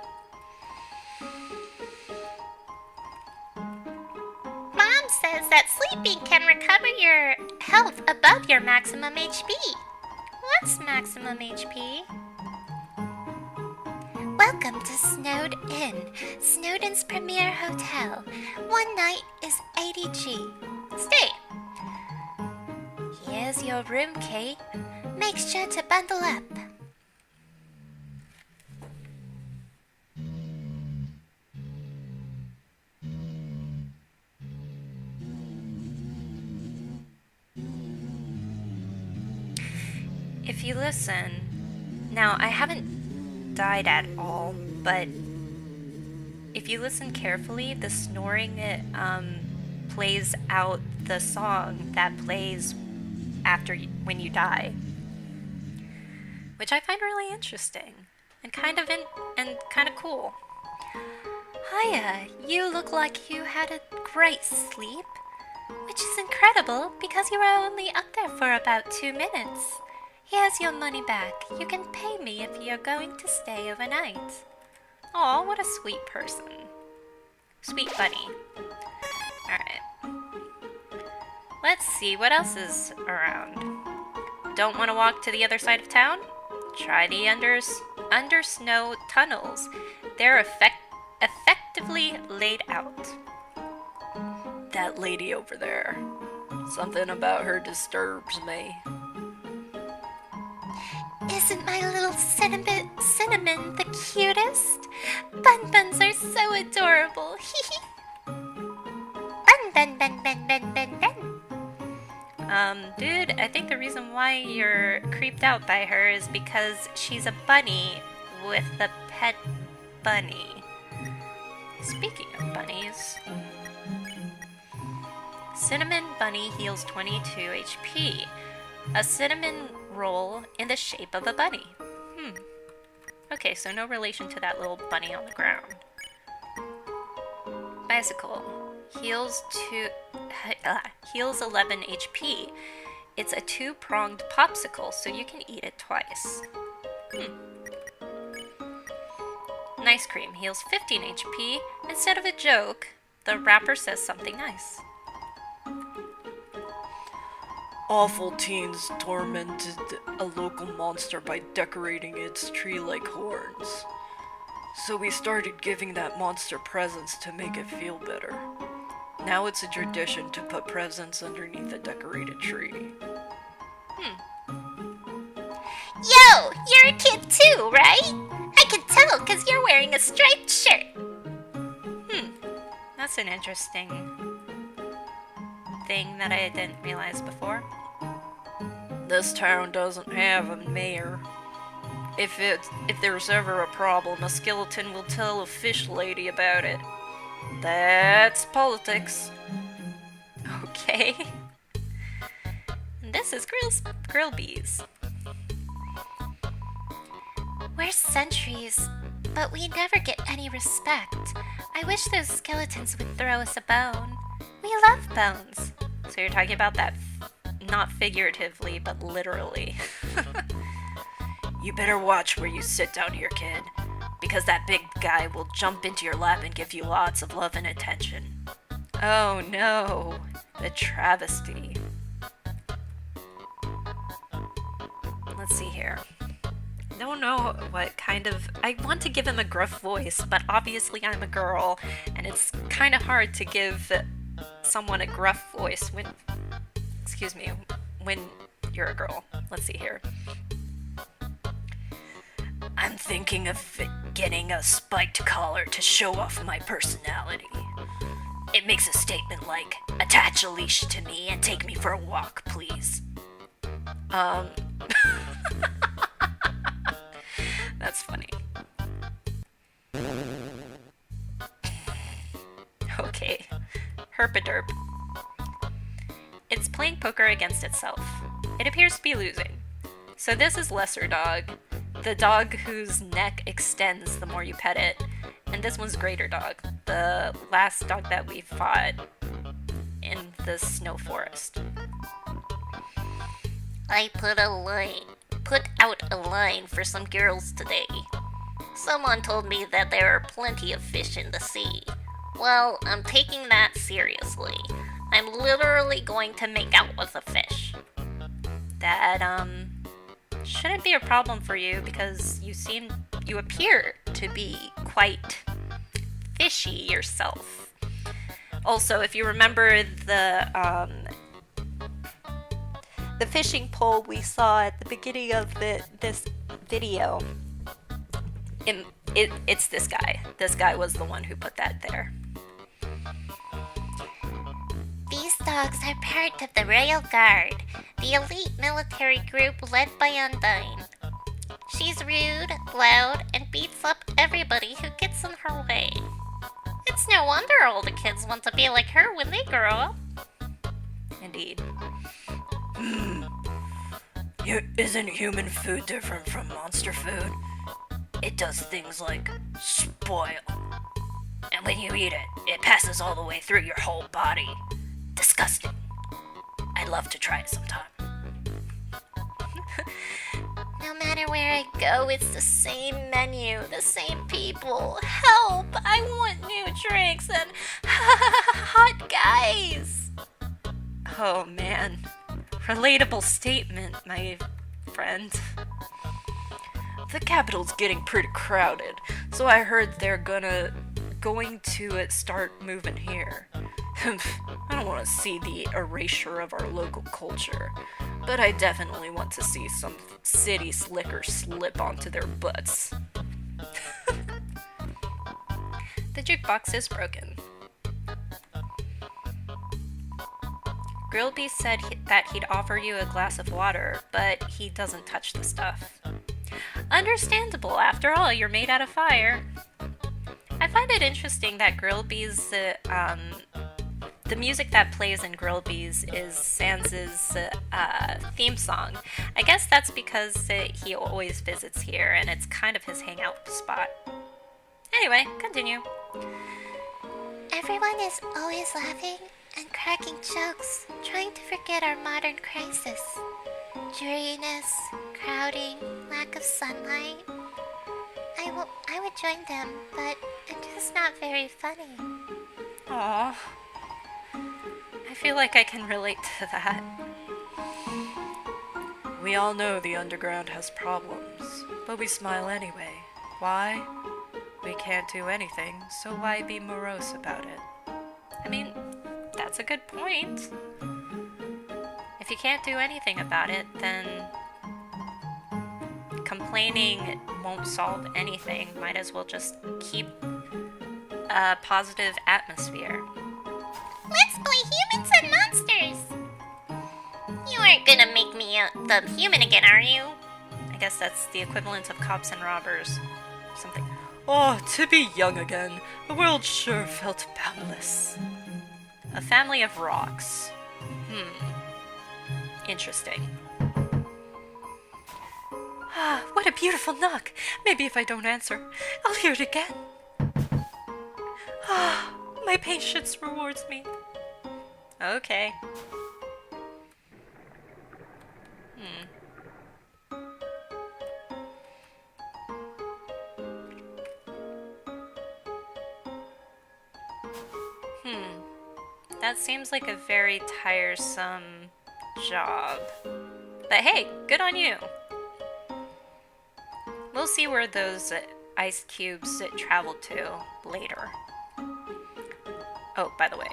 Mom says that sleeping can recover your health above your maximum HP. What's maximum HP? Welcome to Snowdin, Snowdin's premier hotel. One night is 80G. Stay. Here's your room key. Make sure to bundle up. If you listen, now I haven't died at all, but if you listen carefully, the snoring plays out the song that plays after when you die, which I find really interesting and kind of cool. Hiya, you look like you had a great sleep, which is incredible because you were only up there for about 2 minutes. Here's your money back. You can pay me if you're going to stay overnight. Aw, what a sweet person. Sweet bunny. Alright. Let's see what else is around. Don't want to walk to the other side of town? Try the under snow tunnels. They're effectively laid out. That lady over there. Something about her disturbs me. Isn't my little cinnamon the cutest? Bun buns are so adorable. Bun bun bun bun bun bun bun. Dude, I think the reason why you're creeped out by her is because she's a bunny with a pet bunny. Speaking of bunnies, Cinnamon Bunny heals 22 HP. A cinnamon roll in the shape of a bunny. Okay, so no relation to that little bunny on the ground. Bicycle heals 11 HP. It's a 2-pronged popsicle, so you can eat it twice. Ice cream heals 15 HP. Instead of a joke, the rapper says something nice. Awful teens tormented a local monster by decorating its tree like horns. So we started giving that monster presents to make it feel better. Now it's a tradition to put presents underneath a decorated tree. Yo, you're a kid too, right? I can tell because you're wearing a striped shirt. That's an interesting thing that I didn't realize before. This town doesn't have a mayor. If there's ever a problem, a skeleton will tell a fish lady about it. That's politics. Okay. And this is Grill Bees. We're sentries, but we never get any respect. I wish those skeletons would throw us a bone. We love bones. So you're talking about that, not figuratively, but literally. You better watch where you sit down here, kid, because that big guy will jump into your lap and give you lots of love and attention. Oh no, the travesty. Let's see here. I don't know what kind of... I want to give him a gruff voice, but obviously I'm a girl, and it's kind of hard to give someone a gruff voice when... Excuse me, when you're a girl. Let's see here. I'm thinking of getting a spiked collar to show off my personality. It makes a statement like, attach a leash to me and take me for a walk, please. That's funny. Okay. Herpaderp. It's playing poker against itself. It appears to be losing. So this is Lesser Dog, the dog whose neck extends the more you pet it. And this one's Greater Dog, the last dog that we fought in the snow forest. I put out a line for some girls today. Someone told me that there are plenty of fish in the sea. Well, I'm taking that seriously. I'm literally going to make out with a fish. That, shouldn't be a problem for you because you appear to be quite fishy yourself. Also, if you remember the fishing pole we saw at the beginning of this video, it's this guy. This guy was the one who put that there. These dogs are part of the Royal Guard, the elite military group led by Undyne. She's rude, loud, and beats up everybody who gets in her way. It's no wonder all the kids want to be like her when they grow up. Indeed. Isn't human food different from monster food? It does things like spoil. And when you eat it, it passes all the way through your whole body. Disgusting. I'd love to try it sometime. No matter where I go, it's the same menu, the same people. Help! I want new drinks and hot guys. Oh man. Relatable statement, my friend. The capital's getting pretty crowded, so I heard they're going to start moving here. I don't want to see the erasure of our local culture, but I definitely want to see some city slickers slip onto their butts. The jukebox is broken. Grillby said that he'd offer you a glass of water, but he doesn't touch the stuff. Understandable, after all, you're made out of fire. I find it interesting that Grillby's, the music that plays in Grillby's is Sans' theme song. I guess that's because he always visits here and it's kind of his hangout spot. Anyway, continue. Everyone is always laughing and cracking jokes, trying to forget our modern crisis. Dreariness, crowding, lack of sunlight. I would join them, but I'm just not very funny. Aww. I feel like I can relate to that. We all know the underground has problems, but we smile anyway. Why? We can't do anything, so why be morose about it? I mean, that's a good point. If you can't do anything about it, then complaining won't solve anything. Might as well just keep a positive atmosphere. Let's play humans and monsters! You aren't gonna make me the human again, are you? I guess that's the equivalent of cops and robbers. Something. Oh, to be young again. The world sure felt boundless. A family of rocks. Interesting. Ah, what a beautiful knock. Maybe if I don't answer, I'll hear it again. Ah, my patience rewards me. Okay. That seems like a very tiresome job. But hey, good on you. We'll see where those ice cubes traveled to later. Oh, by the way,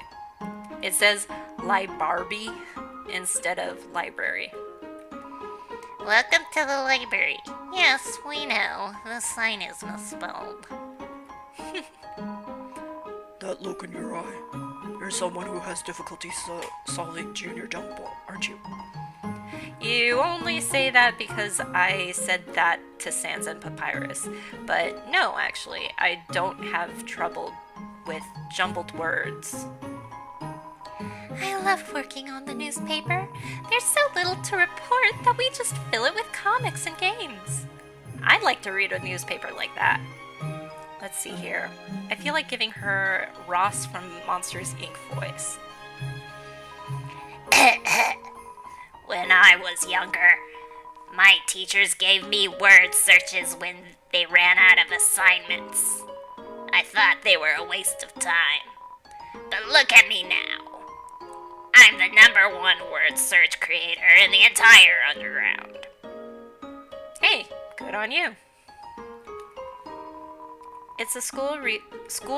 it says Libarby instead of library. Welcome to the library. Yes, we know. The sign is misspelled. That look in your eye. You're someone who has difficulty solving junior jump ball, aren't you? You only say that because I said that to Sans and Papyrus. But no, actually, I don't have trouble with jumbled words. I love working on the newspaper. There's so little to report that we just fill it with comics and games. I'd like to read a newspaper like that. Let's see here. I feel like giving her Ross from Monsters, Inc. voice. When I was younger, my teachers gave me word searches when they ran out of assignments. I thought they were a waste of time. But look at me now. I'm the #1 word search creator in the entire underground. Hey, good on you. It's a school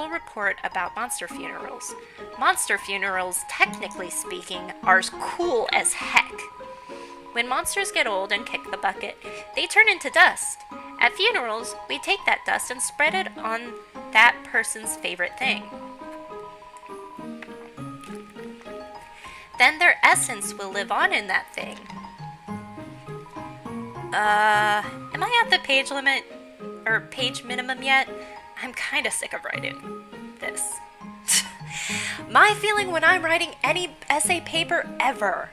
report about monster funerals. Monster funerals, technically speaking, are cool as heck. When monsters get old and kick the bucket, they turn into dust. At funerals, we take that dust and spread it on that person's favorite thing. Then their essence will live on in that thing. Am I at the page limit or page minimum yet? I'm kind of sick of writing this. My feeling when I'm writing any essay paper ever.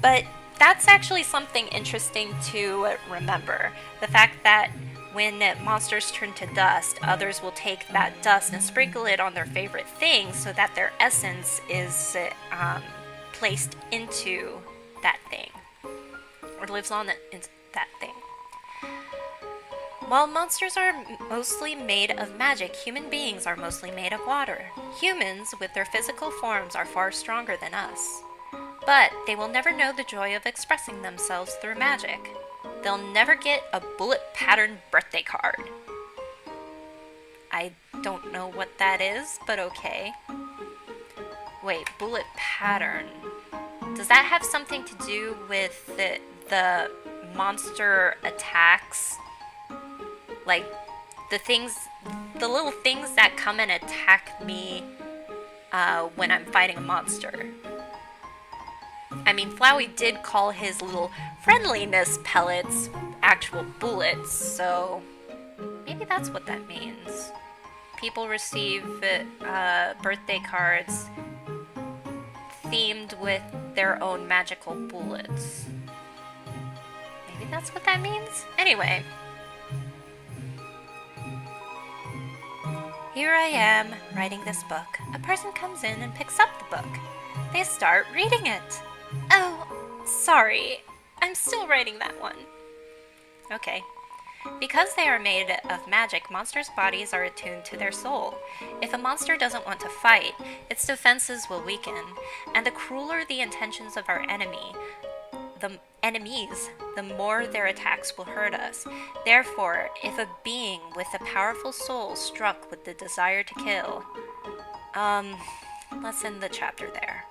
But that's actually something interesting to remember. The fact that when monsters turn to dust, others will take that dust and sprinkle it on their favorite things so that their essence is placed into that thing. Or lives on in that thing. While monsters are mostly made of magic, human beings are mostly made of water. Humans, with their physical forms, are far stronger than us. But they will never know the joy of expressing themselves through magic. They'll never get a bullet-patterned birthday card. I don't know what that is, but okay. Wait, bullet pattern. Does that have something to do with the monster attacks? Like, the little things that come and attack me when I'm fighting a monster. I mean, Flowey did call his little friendliness pellets actual bullets, so maybe that's what that means. People receive birthday cards themed with their own magical bullets. Maybe that's what that means? Anyway. Here I am, writing this book. A person comes in and picks up the book. They start reading it. Oh, sorry. I'm still writing that one. Okay. Because they are made of magic, monsters' bodies are attuned to their soul. If a monster doesn't want to fight, its defenses will weaken, and the crueler the intentions of our enemies, the more their attacks will hurt us. Therefore, if a being with a powerful soul struck with the desire to kill, let's end the chapter there.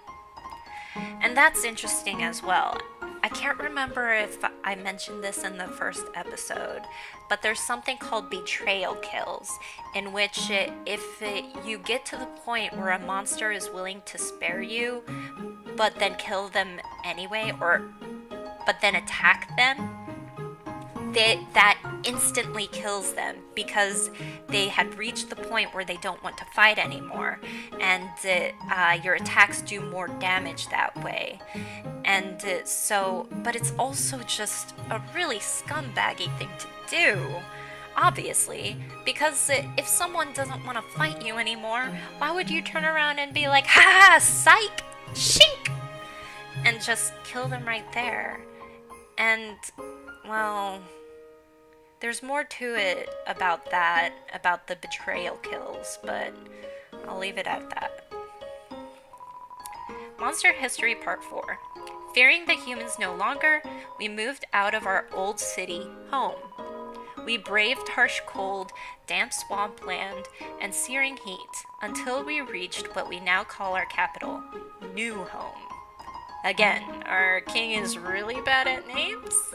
And that's interesting as well. I can't remember if I mentioned this in the first episode, but there's something called betrayal kills, in which you get to the point where a monster is willing to spare you, but then kill them anyway, but then attack them, that instantly kills them because they had reached the point where they don't want to fight anymore, and your attacks do more damage that way. And but it's also just a really scumbaggy thing to do, obviously, because if someone doesn't want to fight you anymore, why would you turn around and be like, ha ha, psych, shink, and just kill them right there? And, well, there's more to it about that, about the betrayal kills, but I'll leave it at that. Monster History Part 4. Fearing the humans no longer, we moved out of our old city home. We braved harsh cold, damp swampland, and searing heat until we reached what we now call our capital, New Home. Again, our king is really bad at names.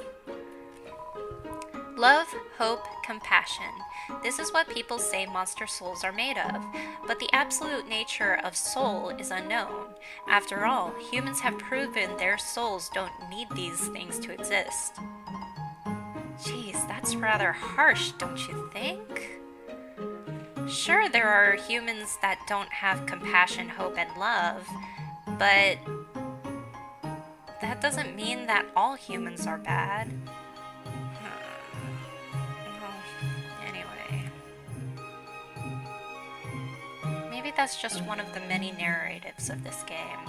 Love, hope, compassion. This is what people say monster souls are made of, but the absolute nature of soul is unknown. After all, humans have proven their souls don't need these things to exist. Jeez, that's rather harsh, don't you think? Sure, there are humans that don't have compassion, hope, and love, but that doesn't mean that all humans are bad. Maybe that's just one of the many narratives of this game.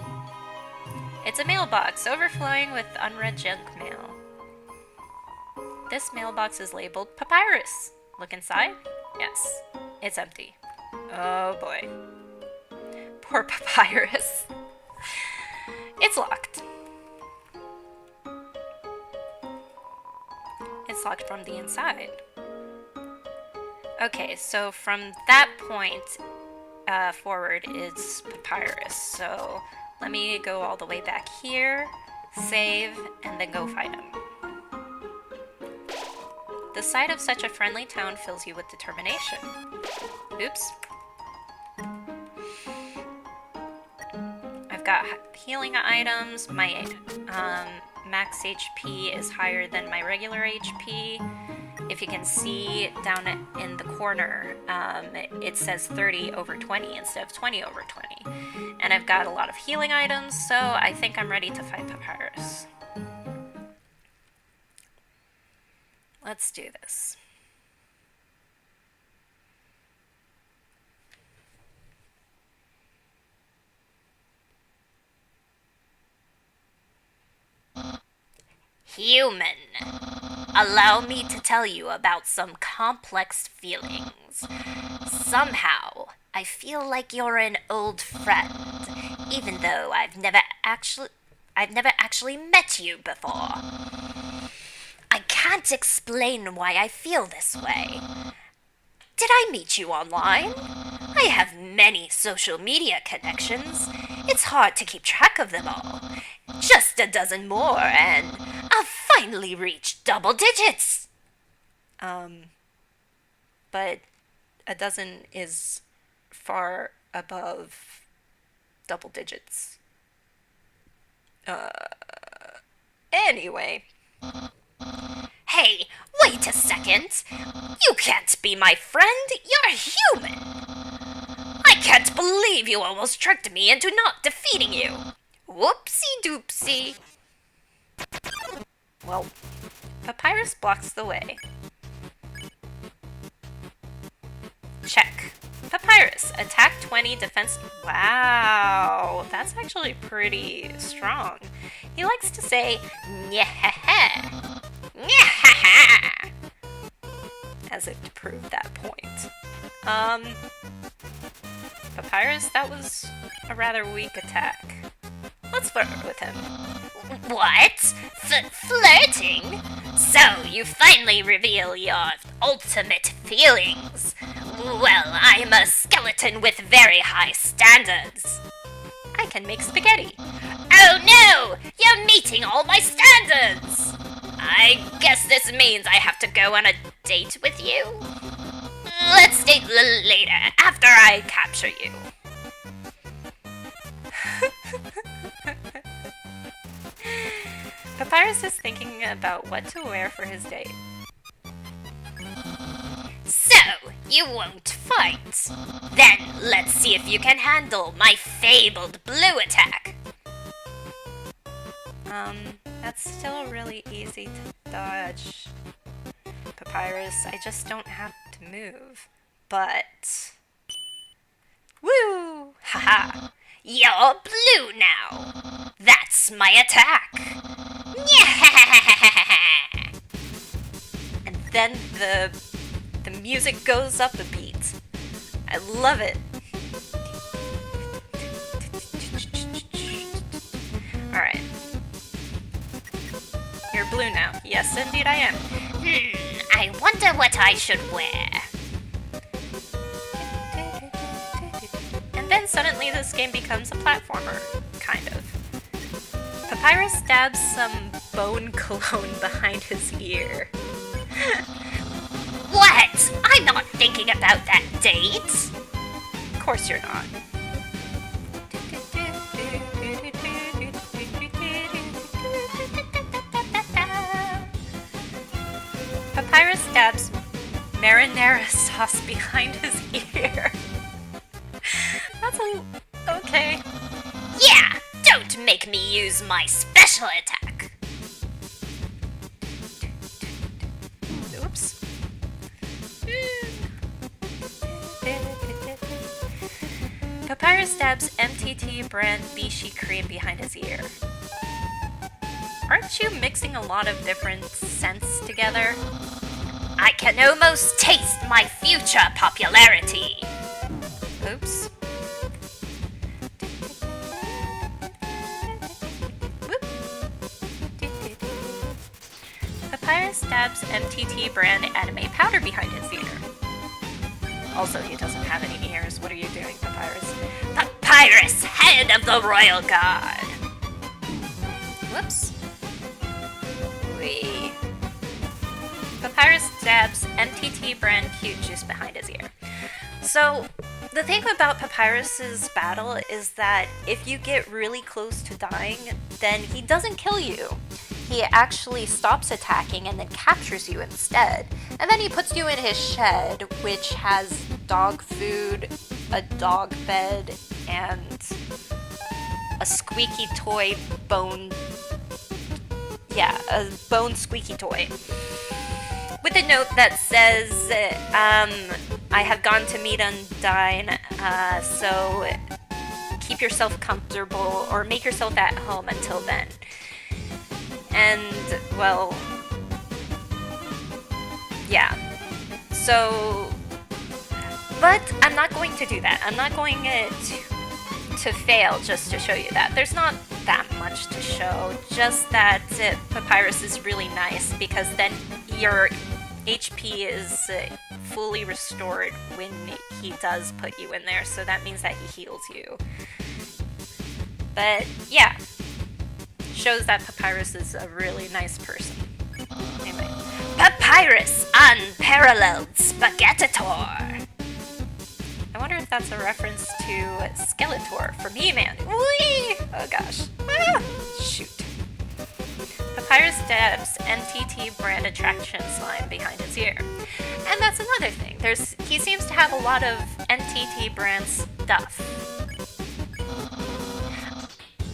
It's a mailbox overflowing with unread junk mail. This mailbox is labeled Papyrus. Look inside? Yes, it's empty. Oh boy. Poor Papyrus. It's locked. It's locked from the inside. Okay, so from that point forward, it's Papyrus. So let me go all the way back here, save, and then go fight him. The sight of such a friendly town fills you with determination. Oops. I've got healing items. My max HP is higher than my regular HP. If you can see down in the corner, it says 30 over 20 instead of 20 over 20. And I've got a lot of healing items, so I think I'm ready to fight Papyrus. Let's do this. Human, allow me to tell you about some complex feelings. Somehow, I feel like you're an old friend, even though I've never actually met you before. I can't explain why I feel this way. Did I meet you online? I have many social media connections. It's hard to keep track of them all. Just a dozen more, and I'll finally reach double digits. But a dozen is far above double digits. Anyway. Hey, wait a second. You can't be my friend. You're human. I can't believe you almost tricked me into not defeating you. Whoopsie doopsie. Well, Papyrus blocks the way. Check. Papyrus, attack 20, defense... Wow, that's actually pretty strong. He likes to say, "Nyahaha, nyahaha," as if to prove that point. Papyrus, that was a rather weak attack. Let's flirt with him. What? Flirting? So you finally reveal your ultimate feelings. Well, I'm a skeleton with very high standards. I can make spaghetti. Oh no! You're meeting all my standards! I guess this means I have to go on a date with you? Let's date later, after I capture you. Papyrus is thinking about what to wear for his date. So, you won't fight. Then, let's see if you can handle my fabled blue attack. That's still really easy to dodge. Papyrus, I just don't have to move. But... Woo! Haha! You're blue now. That's my attack. And then the music goes up a beat. I love it. Alright. You're blue now. Yes, indeed I am. I wonder what I should wear. And then suddenly this game becomes a platformer, kind of. Papyrus stabs some bone cologne behind his ear. What? I'm not thinking about that date. Of course you're not. Papyrus stabs marinara sauce behind his ear. That's okay. Yeah, don't make me use my special attack. Oops. Papyrus stabs MTT brand Bishi cream behind his ear. Aren't you mixing a lot of different scents together? I can almost taste my future popularity. Oops. Whoop. Papyrus stabs MTT brand anime powder behind his ear. Also, he doesn't have any ears. What are you doing, Papyrus? Papyrus, head of the royal guard. Whoops. Wee. Papyrus stabs MTT brand cute juice behind his ear. So, the thing about Papyrus's battle is that if you get really close to dying, then he doesn't kill you. He actually stops attacking and then captures you instead. And then he puts you in his shed, which has dog food, a dog bed, and a squeaky toy bone. Yeah, a bone squeaky toy. With a note that says, I have gone to meet Undyne, so keep yourself comfortable or make yourself at home until then. And, well, yeah. So, but I'm not going to do that. I'm not going to fail just to show you that. There's not that much to show, just that Papyrus is really nice because then your HP is fully restored when he does put you in there, so that means that he heals you. But yeah, shows that Papyrus is a really nice person. Anyway, Papyrus, unparalleled spaghettitor. I wonder if that's a reference to Skeletor from He-Man. Whee! Oh gosh. Ah! Shoot. Papyrus dabs NTT brand attraction slime behind his ear. And that's another thing. He seems to have a lot of NTT brand stuff.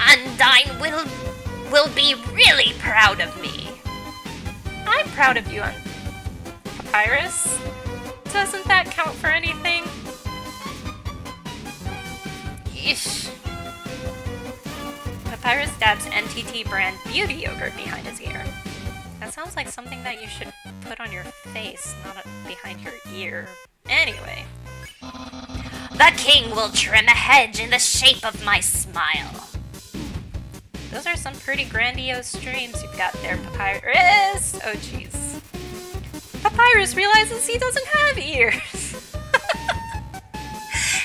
Undyne will be really proud of me. I'm proud of you, Papyrus. Doesn't that count for anything? Yeesh. Papyrus dabs NTT brand beauty yogurt behind his ear. That sounds like something that you should put on your face, not behind your ear. Anyway. The king will trim a hedge in the shape of my smile. Those are some pretty grandiose dreams you've got there, Papyrus! Oh jeez. Papyrus realizes he doesn't have ears!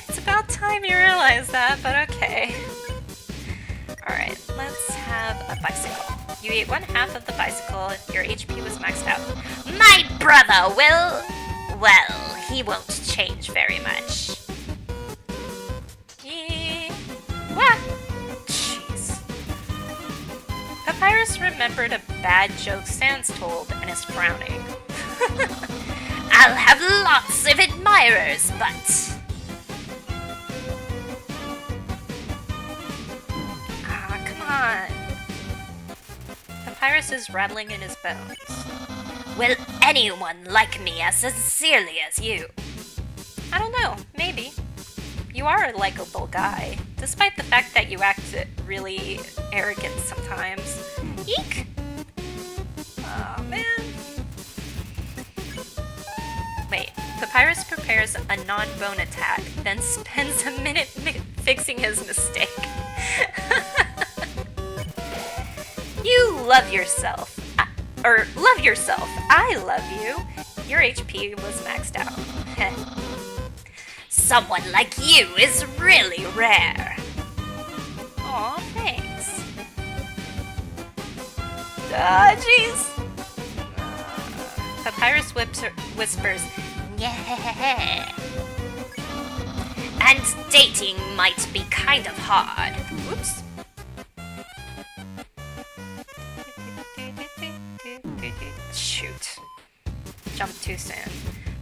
It's about time you realize that, but okay. Alright, let's have a bicycle. You ate 1/2 of the bicycle, your HP was maxed out. My brother will... Well, he won't change very much. What? Jeez. Papyrus remembered a bad joke Sans told and is frowning. I'll have lots of admirers, but... Ah, come on. Papyrus is rattling in his bones. Will anyone like me as sincerely as you? I don't know, maybe. You are a likable guy, despite the fact that you act really arrogant sometimes. Eek! Aw, man. Wait, Papyrus prepares a non-bone attack, then spends a minute fixing his mistake. You love yourself. Love yourself. I love you. Your HP was maxed out. Someone like you is really rare. Aw, thanks. Ah, jeez. Papyrus whispers, Yeah. And dating might be kind of hard. whoops. Shoot. Jumped too soon.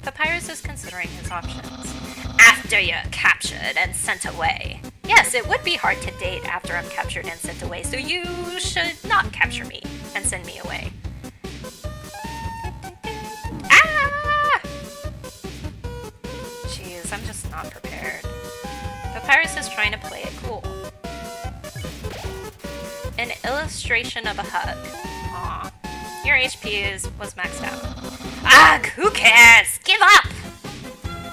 Papyrus is considering his options. After you're captured and sent away. Yes, it would be hard to date after I'm captured and sent away, so you should not capture me and send me away. Ah! Jeez, I'm just not prepared. Papyrus is trying to play it cool. An illustration of a hug. Aw. Your HP was maxed out. Ugh, who cares? Give up!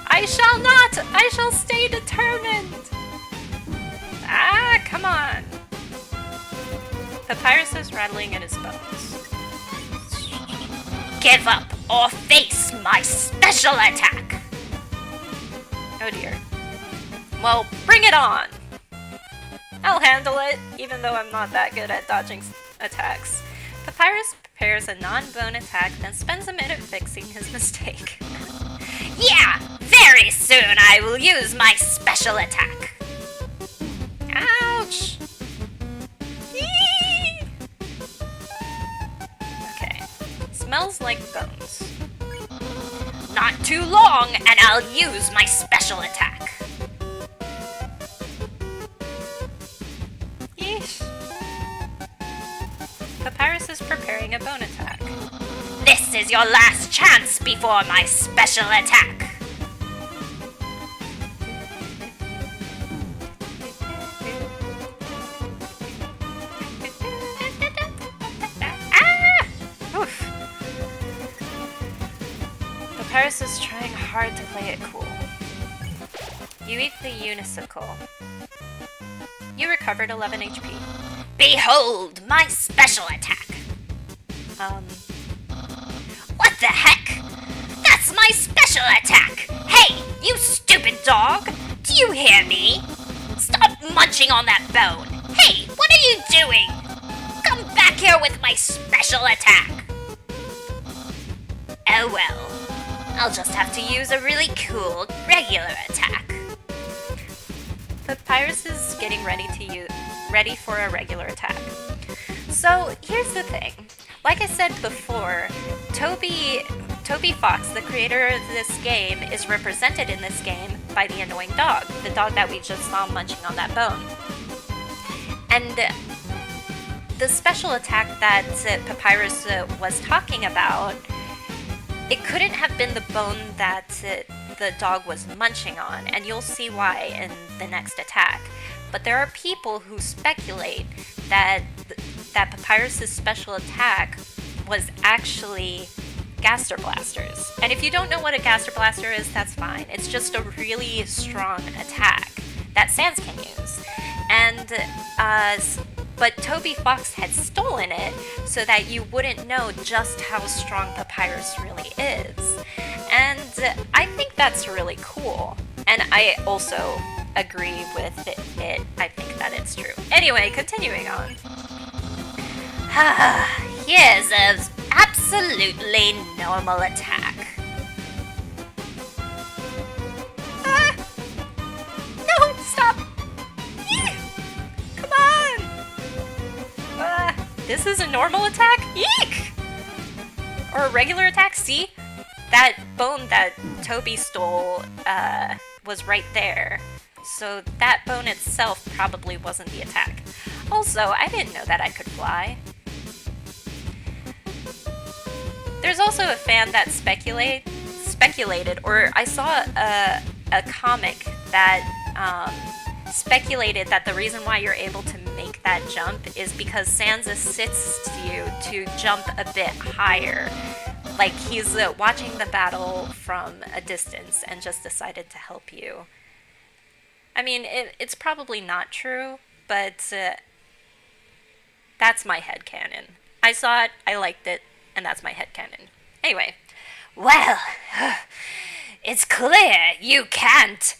I shall not! I shall stay determined! Ah, come on! Papyrus is rattling in his bones. Give up or face my special attack! Oh dear. Well, bring it on! I'll handle it, even though I'm not that good at dodging attacks. Papyrus prepares a non-bone attack, then spends a minute fixing his mistake. Yeah! Very soon I will use my special attack! Ouch! Eee! Okay. Smells like bones. Not too long and I'll use my special attack. Yeesh. Papyrus is preparing a bone attack. This is your last chance before my special attack. Ah! Oof. Papyrus is trying hard to play it cool. You eat the unicycle. You recovered 11 HP. Behold my special attack. What the heck? That's my special attack! Hey, you stupid dog! Do you hear me? Stop munching on that bone! Hey, what are you doing? Come back here with my special attack! Oh well, I'll just have to use a really cool regular attack. Papyrus is getting ready for a regular attack. So here's the thing. Like I said before, Toby Fox, the creator of this game, is represented in this game by the annoying dog, the dog that we just saw munching on that bone. And the special attack that Papyrus was talking about, it couldn't have been the bone that the dog was munching on, and you'll see why in the next attack. But there are people who speculate that Papyrus's special attack was actually Gaster Blasters. And if you don't know what a Gaster Blaster is, that's fine. It's just a really strong attack that Sans can use. And but Toby Fox had stolen it so that you wouldn't know just how strong Papyrus really is. And I think that's really cool. And I also agree with it. I think that it's true. Anyway, continuing on. Here's an absolutely normal attack. No, stop! Come on! This is a normal attack? Eek! Or a regular attack? See? That bone that Toby stole was right there. So that bone itself probably wasn't the attack. Also, I didn't know that I could fly. There's also a fan that speculated, or I saw a comic that speculated that the reason why you're able to make that jump is because Sans assists you to jump a bit higher. Like he's watching the battle from a distance and just decided to help you. I mean, it's probably not true, but that's my headcanon. I saw it, I liked it, and that's my headcanon. Anyway. Well, it's clear you can't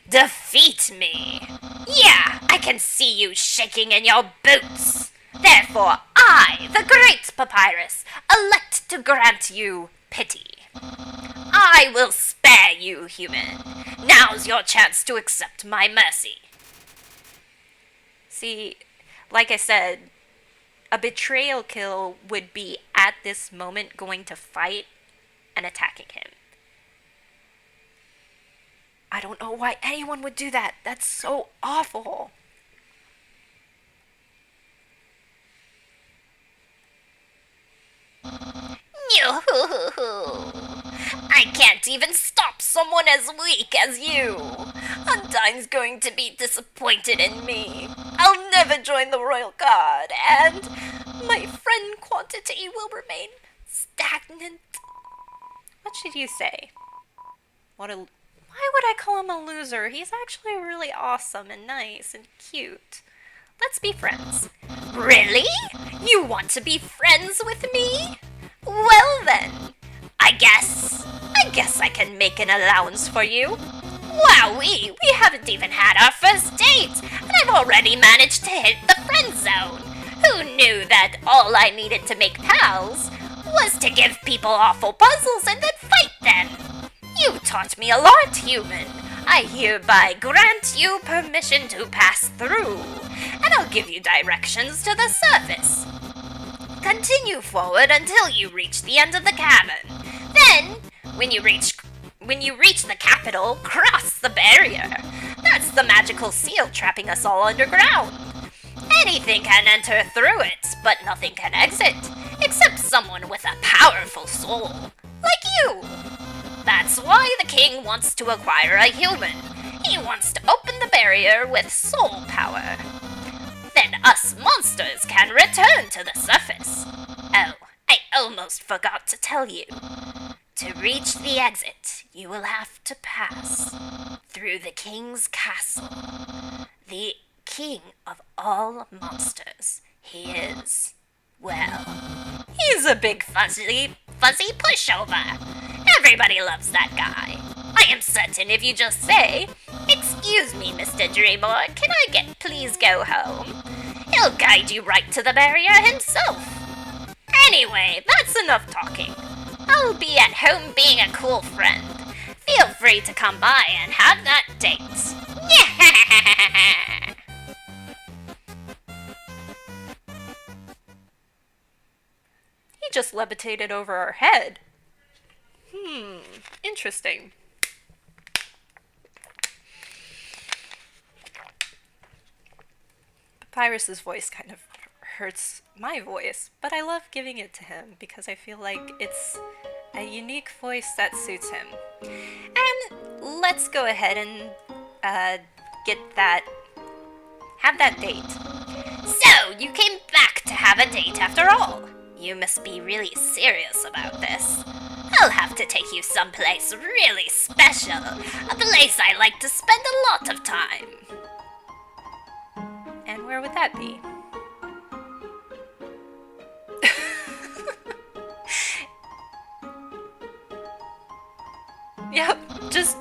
defeat me. Yeah, I can see you shaking in your boots. Therefore, I, the great Papyrus, elect to grant you pity. I will spare you, human. Now's your chance to accept my mercy. See, like I said, a betrayal kill would be at this moment going to fight and attacking him. I don't know why anyone would do that. That's so awful. I can't even stop someone as weak as you. Undyne's going to be disappointed in me. I'll never join the Royal Guard, and my friend quantity will remain stagnant. What should you say? Why would I call him a loser? He's actually really awesome and nice and cute. Let's be friends. Really? You want to be friends with me? Well then, I guess I can make an allowance for you. Wowee, we haven't even had our first date, and I've already managed to hit the friend zone. Who knew that all I needed to make pals was to give people awful puzzles and then fight them? You taught me a lot, human. I hereby grant you permission to pass through, and I'll give you directions to the surface. Continue forward until you reach the end of the cavern. Then, when you reach the capital, cross the barrier. That's the magical seal trapping us all underground. Anything can enter through it, but nothing can exit, except someone with a powerful soul, like you. That's why the king wants to acquire a human. He wants to open the barrier with soul power. Then us monsters can return to the surface. Oh, I almost forgot to tell you. To reach the exit, you will have to pass through the king's castle. The king of all monsters. He is, well, he's a big fuzzy pushover. Everybody loves that guy. I am certain if you just say, "Excuse me, Mr. Dreamer, can I please go home?" He'll guide you right to the barrier himself. Anyway, that's enough talking. I'll be at home being a cool friend. Feel free to come by and have that date. He just levitated over our head. Interesting. Papyrus's voice kind of hurts my voice, but I love giving it to him because I feel like it's a unique voice that suits him. And let's go ahead and have that date. So, you came back to have a date after all. You must be really serious about this. I'll have to take you someplace really special. A place I like to spend a lot of time. And where would that be? Yep, just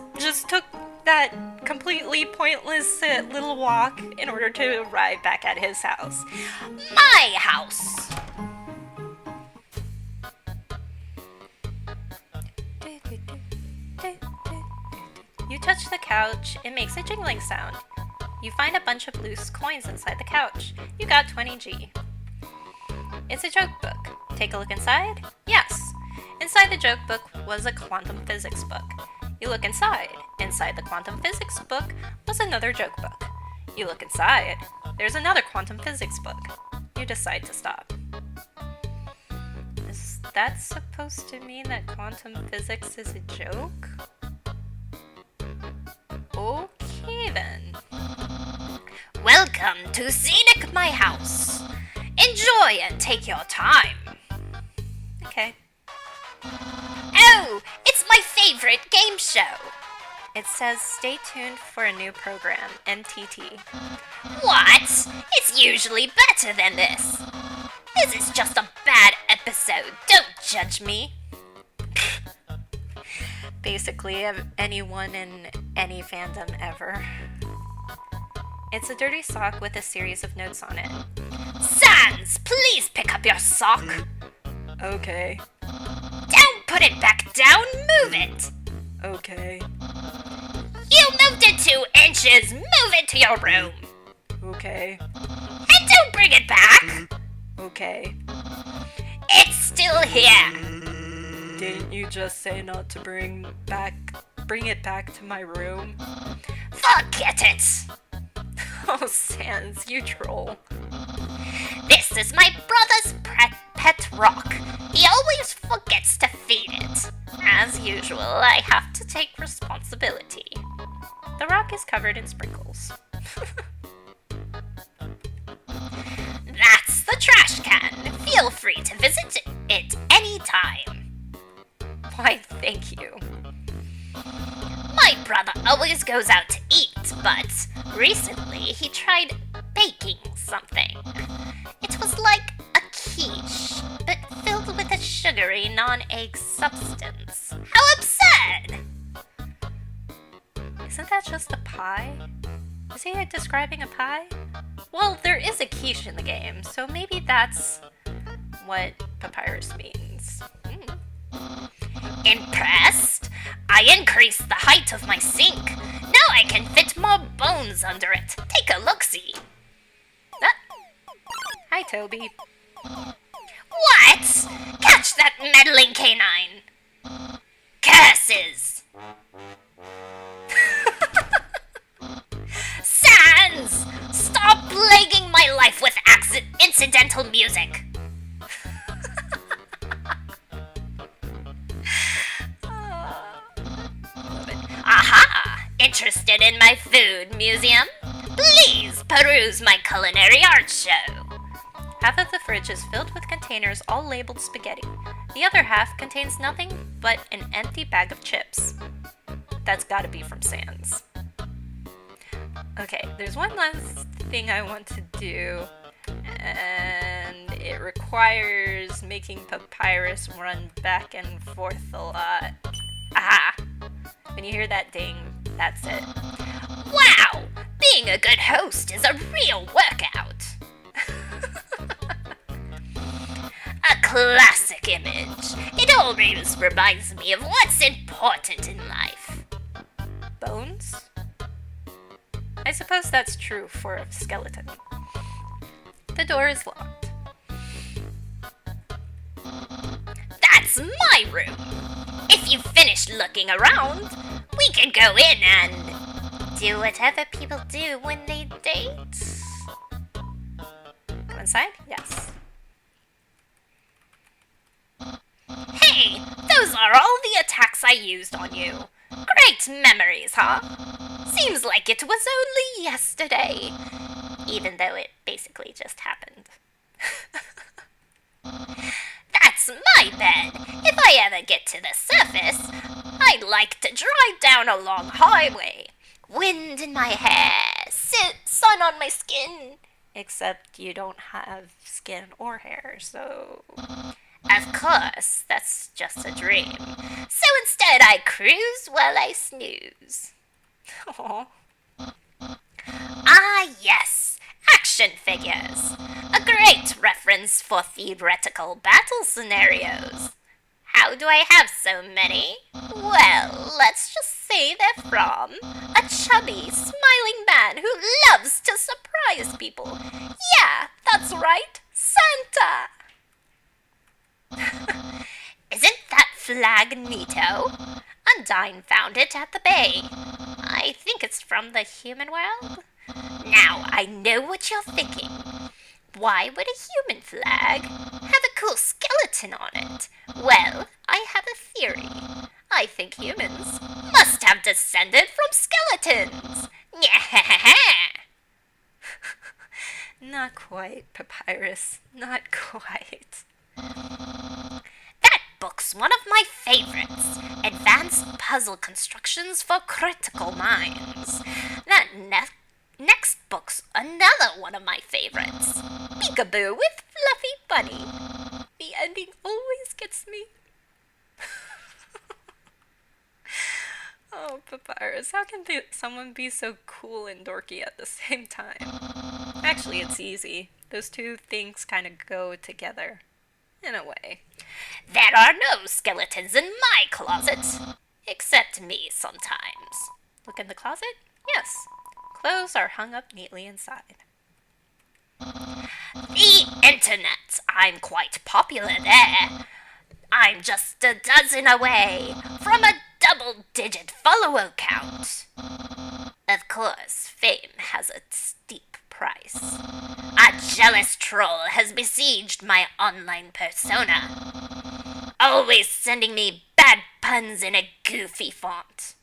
took that completely pointless little walk in order to arrive back at his house. My house! You touch the couch, it makes a jingling sound. You find a bunch of loose coins inside the couch. You got 20G. It's a joke book. Take a look inside? Yes. Inside the joke book was a quantum physics book. You look inside. Inside the quantum physics book was another joke book. You look inside. There's another quantum physics book. You decide to stop. Is that supposed to mean that quantum physics is a joke? Okay then. Welcome to Scenic My House. Enjoy and take your time. Okay. Oh, it's my favorite game show. It says stay tuned for a new program, MTT. What? It's usually better than this. This is just a bad episode. Don't judge me. Basically, anyone in any fandom ever. It's a dirty sock with a series of notes on it. Sans, please pick up your sock. Okay. Don't put it back down, move it. Okay. You moved it 2 inches, move it to your room. Okay. And don't bring it back. Okay. It's still here. Didn't you just say not to bring it back to my room? Forget it. Oh, Sans, you troll. This is my brother's pet rock. He always forgets to feed it. As usual, I have to take responsibility. The rock is covered in sprinkles. That's the trash can. Feel free to visit it anytime. Why, thank you. My brother always goes out to eat, but recently he tried baking something. It was like a quiche, but filled with a sugary non-egg substance. How absurd! Isn't that just a pie? Is he describing a pie? Well, there is a quiche in the game, so maybe that's what Papyrus means. Impressed? I increased the height of my sink. Now I can fit more bones under it. Take a look-see. Hi, Toby. What? Catch that meddling canine! Curses! Sans! Stop plaguing my life with incidental music! Aha! Interested in my food museum? Please peruse my culinary art show. Half of the fridge is filled with containers all labeled spaghetti. The other half contains nothing but an empty bag of chips. That's gotta be from Sans. Okay, there's one last thing I want to do, and it requires making Papyrus run back and forth a lot. Aha! When you hear that ding, that's it. Wow! Being a good host is a real workout. A classic image. It always reminds me of what's important in life. Bones? I suppose that's true for a skeleton. The door is locked. That's my room. If you've finished looking around, we can go in and Do whatever people do when they date. Go inside? Yes. Hey, those are all the attacks I used on you. Great memories, huh? Seems like it was only yesterday. Even though it basically just happened. That's my bed. If I ever get to the surface, I'd like to drive down a long highway. Wind in my hair, sun on my skin. Except you don't have skin or hair, so... Of course, that's just a dream. So instead I cruise while I snooze. Aw. Ah yes, action figures. A great reference for theoretical battle scenarios. How do I have so many? Well, let's just say they're from a chubby, smiling man who loves to surprise people. Yeah, that's right, Santa! Isn't that flag neato? Undine found it at the bay. I think it's from the human world. Now I know what you're thinking. Why would a human flag have a cool skeleton on it? Well, I have a theory. I think humans must have descended from skeletons. Not quite, Papyrus. Not quite. That book's one of my favorites. Advanced puzzle constructions for critical minds. That next book's another one of my favorites. Peekaboo with Fluffy Bunny. The ending always gets me. Oh, Papyrus, how can someone be so cool and dorky at the same time? Actually, it's easy. Those two things kind of go together. In a way. There are no skeletons in my closet. Except me sometimes. Look in the closet? Yes. Clothes are hung up neatly inside. The internet. I'm quite popular there. I'm just a dozen away from a double-digit follower count. Of course, fame has a steep price. A jealous troll has besieged my online persona, always sending me bad puns in a goofy font.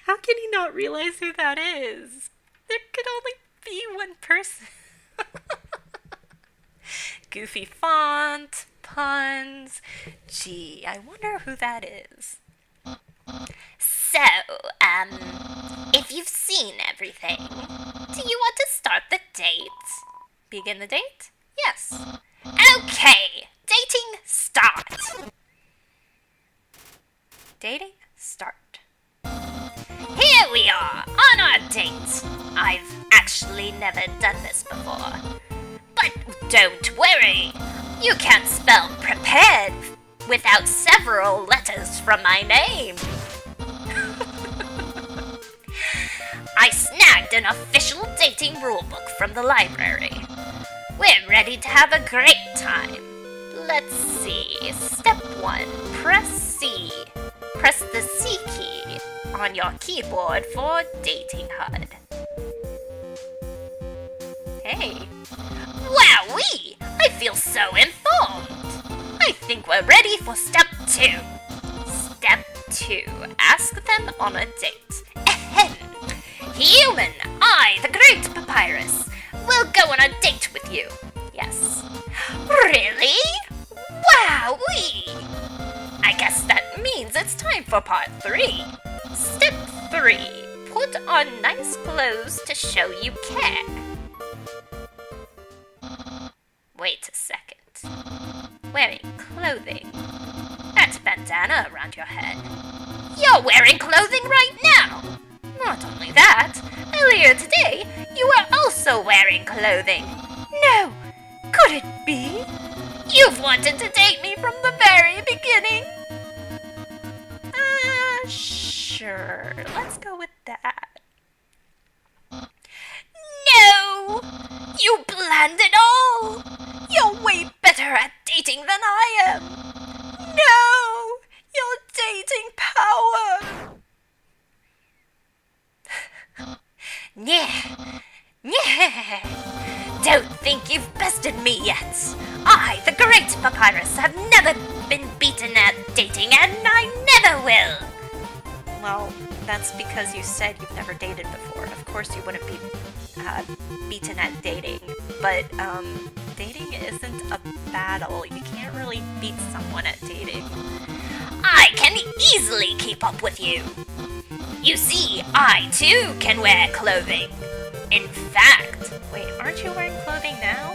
How can he not realize who that is? There could only be one person. Goofy font, puns. Gee, I wonder who that is. So, if you've seen everything, do you want to start the date? Begin the date? Yes. Okay, dating start. Dating? Start. Here we are, on our date. I've actually never done this before. But don't worry, you can't spell prepared without several letters from my name. I snagged an official dating rulebook from the library. We're ready to have a great time. Let's see. Step 1. Press C. Press the C key on your keyboard for dating HUD. Hey. Wowee! I feel so informed. I think we're ready for step 2. Step 2. Ask them on a date. Ahem. Human, I, the great Papyrus, will go on a date with you. Yes. Really? Wowee! I guess that means it's time for part 3. Step 3. Put on nice clothes to show you care. Wait a second. Wearing clothing. That bandana around your head. You're wearing clothing right now! Not only that, earlier today, you were also wearing clothing. No! Could it be? You've wanted to date me from the very beginning. Sure. Sure, let's go with that. No! You planned it all! You're way better at dating than I am! No! You're dating power! Yeah. Don't think you've bested me yet. I, the great Papyrus, have never been beaten at dating, and I never will. Well, that's because you said you've never dated before. Of course you wouldn't be beaten at dating. But, dating isn't a battle. You can't really beat someone at dating. I can easily keep up with you. You see, I too can wear clothing. In fact, Wait, aren't you wearing clothing now?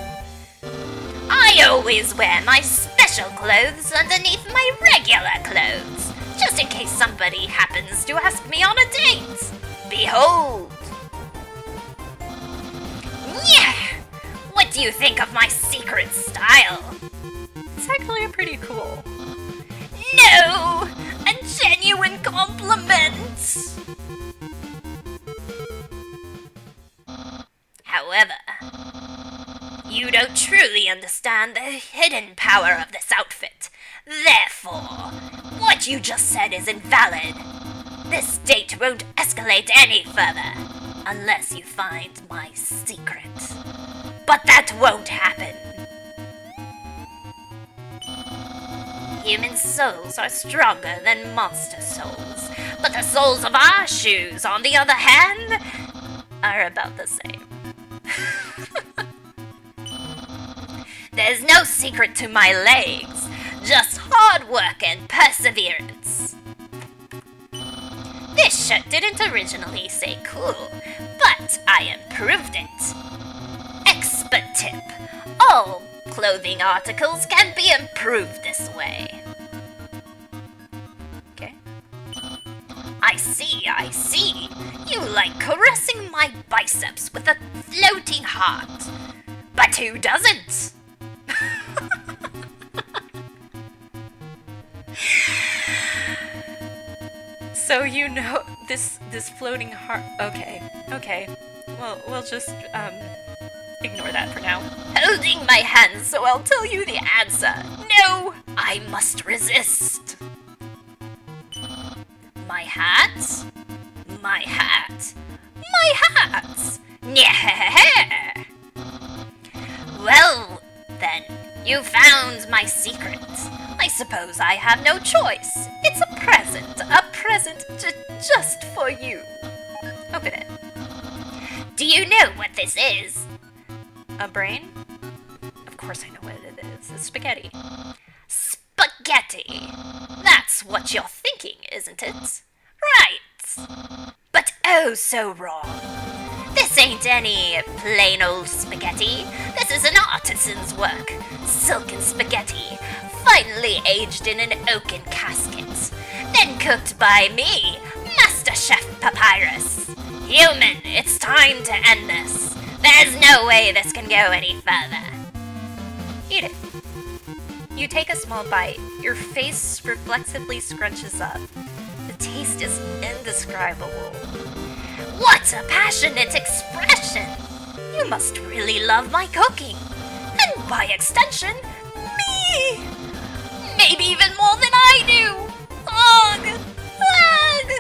I always wear my special clothes underneath my regular clothes, just in case somebody happens to ask me on a date. Behold! Yeah! What do you think of my secret style? It's actually pretty cool. No! A genuine compliment! However, you don't truly understand the hidden power of this outfit. Therefore, what you just said is invalid. This date won't escalate any further unless you find my secret. But that won't happen. Human souls are stronger than monster souls, but the souls of our shoes, on the other hand, are about the same. There's no secret to my legs, just hard work and perseverance. This shirt didn't originally say cool, but I improved it. Expert tip: all clothing articles can be improved this way. Okay. I see. You like caressing my biceps with a floating heart. But who doesn't? So you know this floating heart. Okay. Well, we'll just ignore that for now. Holding my hand, so I'll tell you the answer. No, I must resist. My hat? My hat? My hat! Yeah. Well, then, you found my secret. I suppose I have no choice. It's a present just for you. Open it. Do you know what this is? A brain? Of course I know what it is. It's spaghetti. Spaghetti. That's what you're thinking, isn't it? Right. But oh so wrong. This ain't any plain old spaghetti. This is an artisan's work. Silken spaghetti, finely aged in an oaken casket. Then cooked by me, Master Chef Papyrus. Human, it's time to end this. There's no way this can go any further. Eat it. You take a small bite. Your face reflexively scrunches up. The taste is indescribable. What a passionate expression! You must really love my cooking. And by extension, me! Maybe even more than I do! Ugh! Ugh!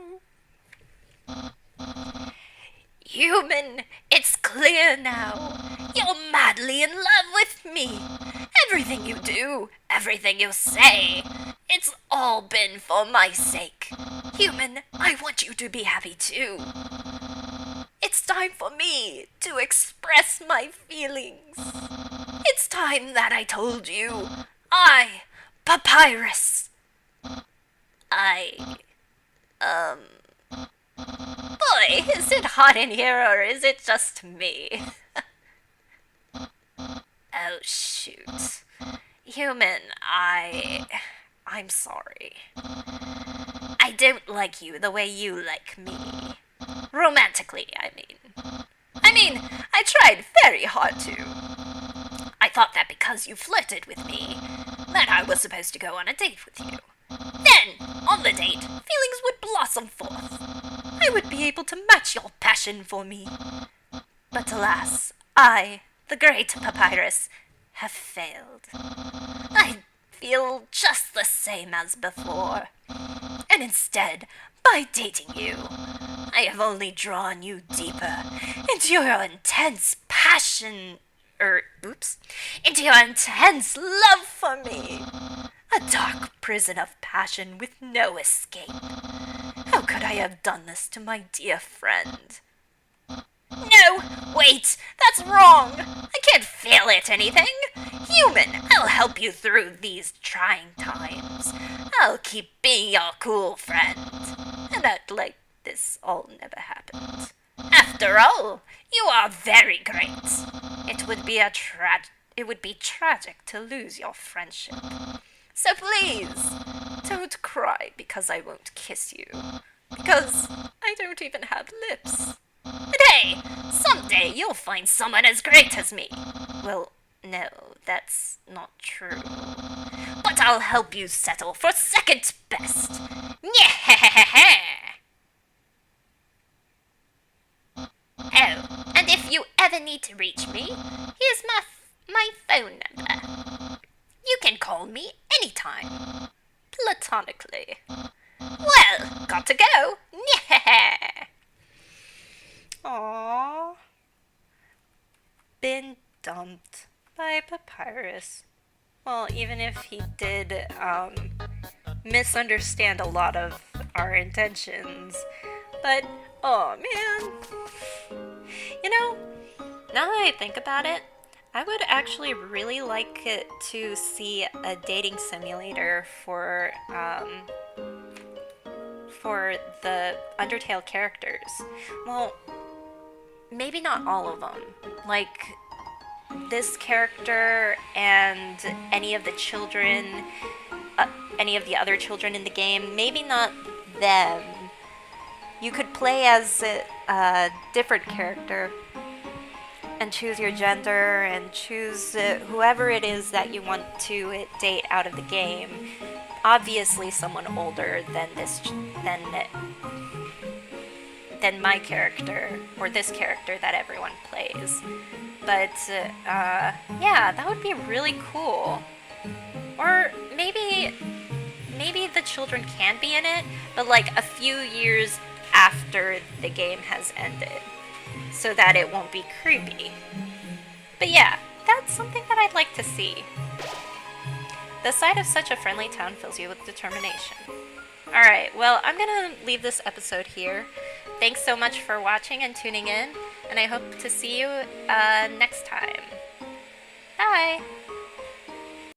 No! Human, it's clear now. You're madly in love with me. Everything you do, everything you say, it's all been for my sake. Human, I want you to be happy too. It's time for me to express my feelings. It's time that I told you. I, Papyrus. Boy, is it hot in here or is it just me? Oh, shoot. Human, I'm sorry. I don't like you the way you like me. Romantically, I mean, I tried very hard to. I thought that because you flirted with me, that I was supposed to go on a date with you. Then, on the date, feelings would blossom forth. I would be able to match your passion for me. But alas, I, the great Papyrus, have failed. I feel just the same as before. And instead, by dating you, I have only drawn you deeper into your intense passion, into your intense love for me. A dark prison of passion with no escape. How could I have done this to my dear friend? No, wait, that's wrong. I can't fail at anything. Human, I'll help you through these trying times. I'll keep being your cool friend. And act like this all never happened. After all, you are very great. It would be tragic to lose your friendship. So please, don't cry because I won't kiss you. Because I don't even have lips. And hey, someday you'll find someone as great as me. Well, no, that's not true. But I'll help you settle for second best. Yeah. Oh, and if you ever need to reach me, here's my phone number. You can call me anytime. Platonically. Well, got to go. Yeah. Aww. Been dumped by Papyrus. Well, even if he did misunderstand a lot of our intentions. But, oh man. You know, now that I think about it, I would actually really like it to see a dating simulator for the Undertale characters. Well, maybe not all of them. Like, this character and any of the children, any of the other children in the game, maybe not them. You could play as a different character and choose your gender and choose whoever it is that you want to date out of the game. Obviously someone older than my character, or this character that everyone plays. But yeah, that would be really cool. Or maybe the children can be in it, but like a few years after the game has ended, so that it won't be creepy. But yeah, that's something that I'd like to see. The sight of such a friendly town fills you with determination. Alright, well, I'm gonna leave this episode here. Thanks so much for watching and tuning in, and I hope to see you next time. Bye!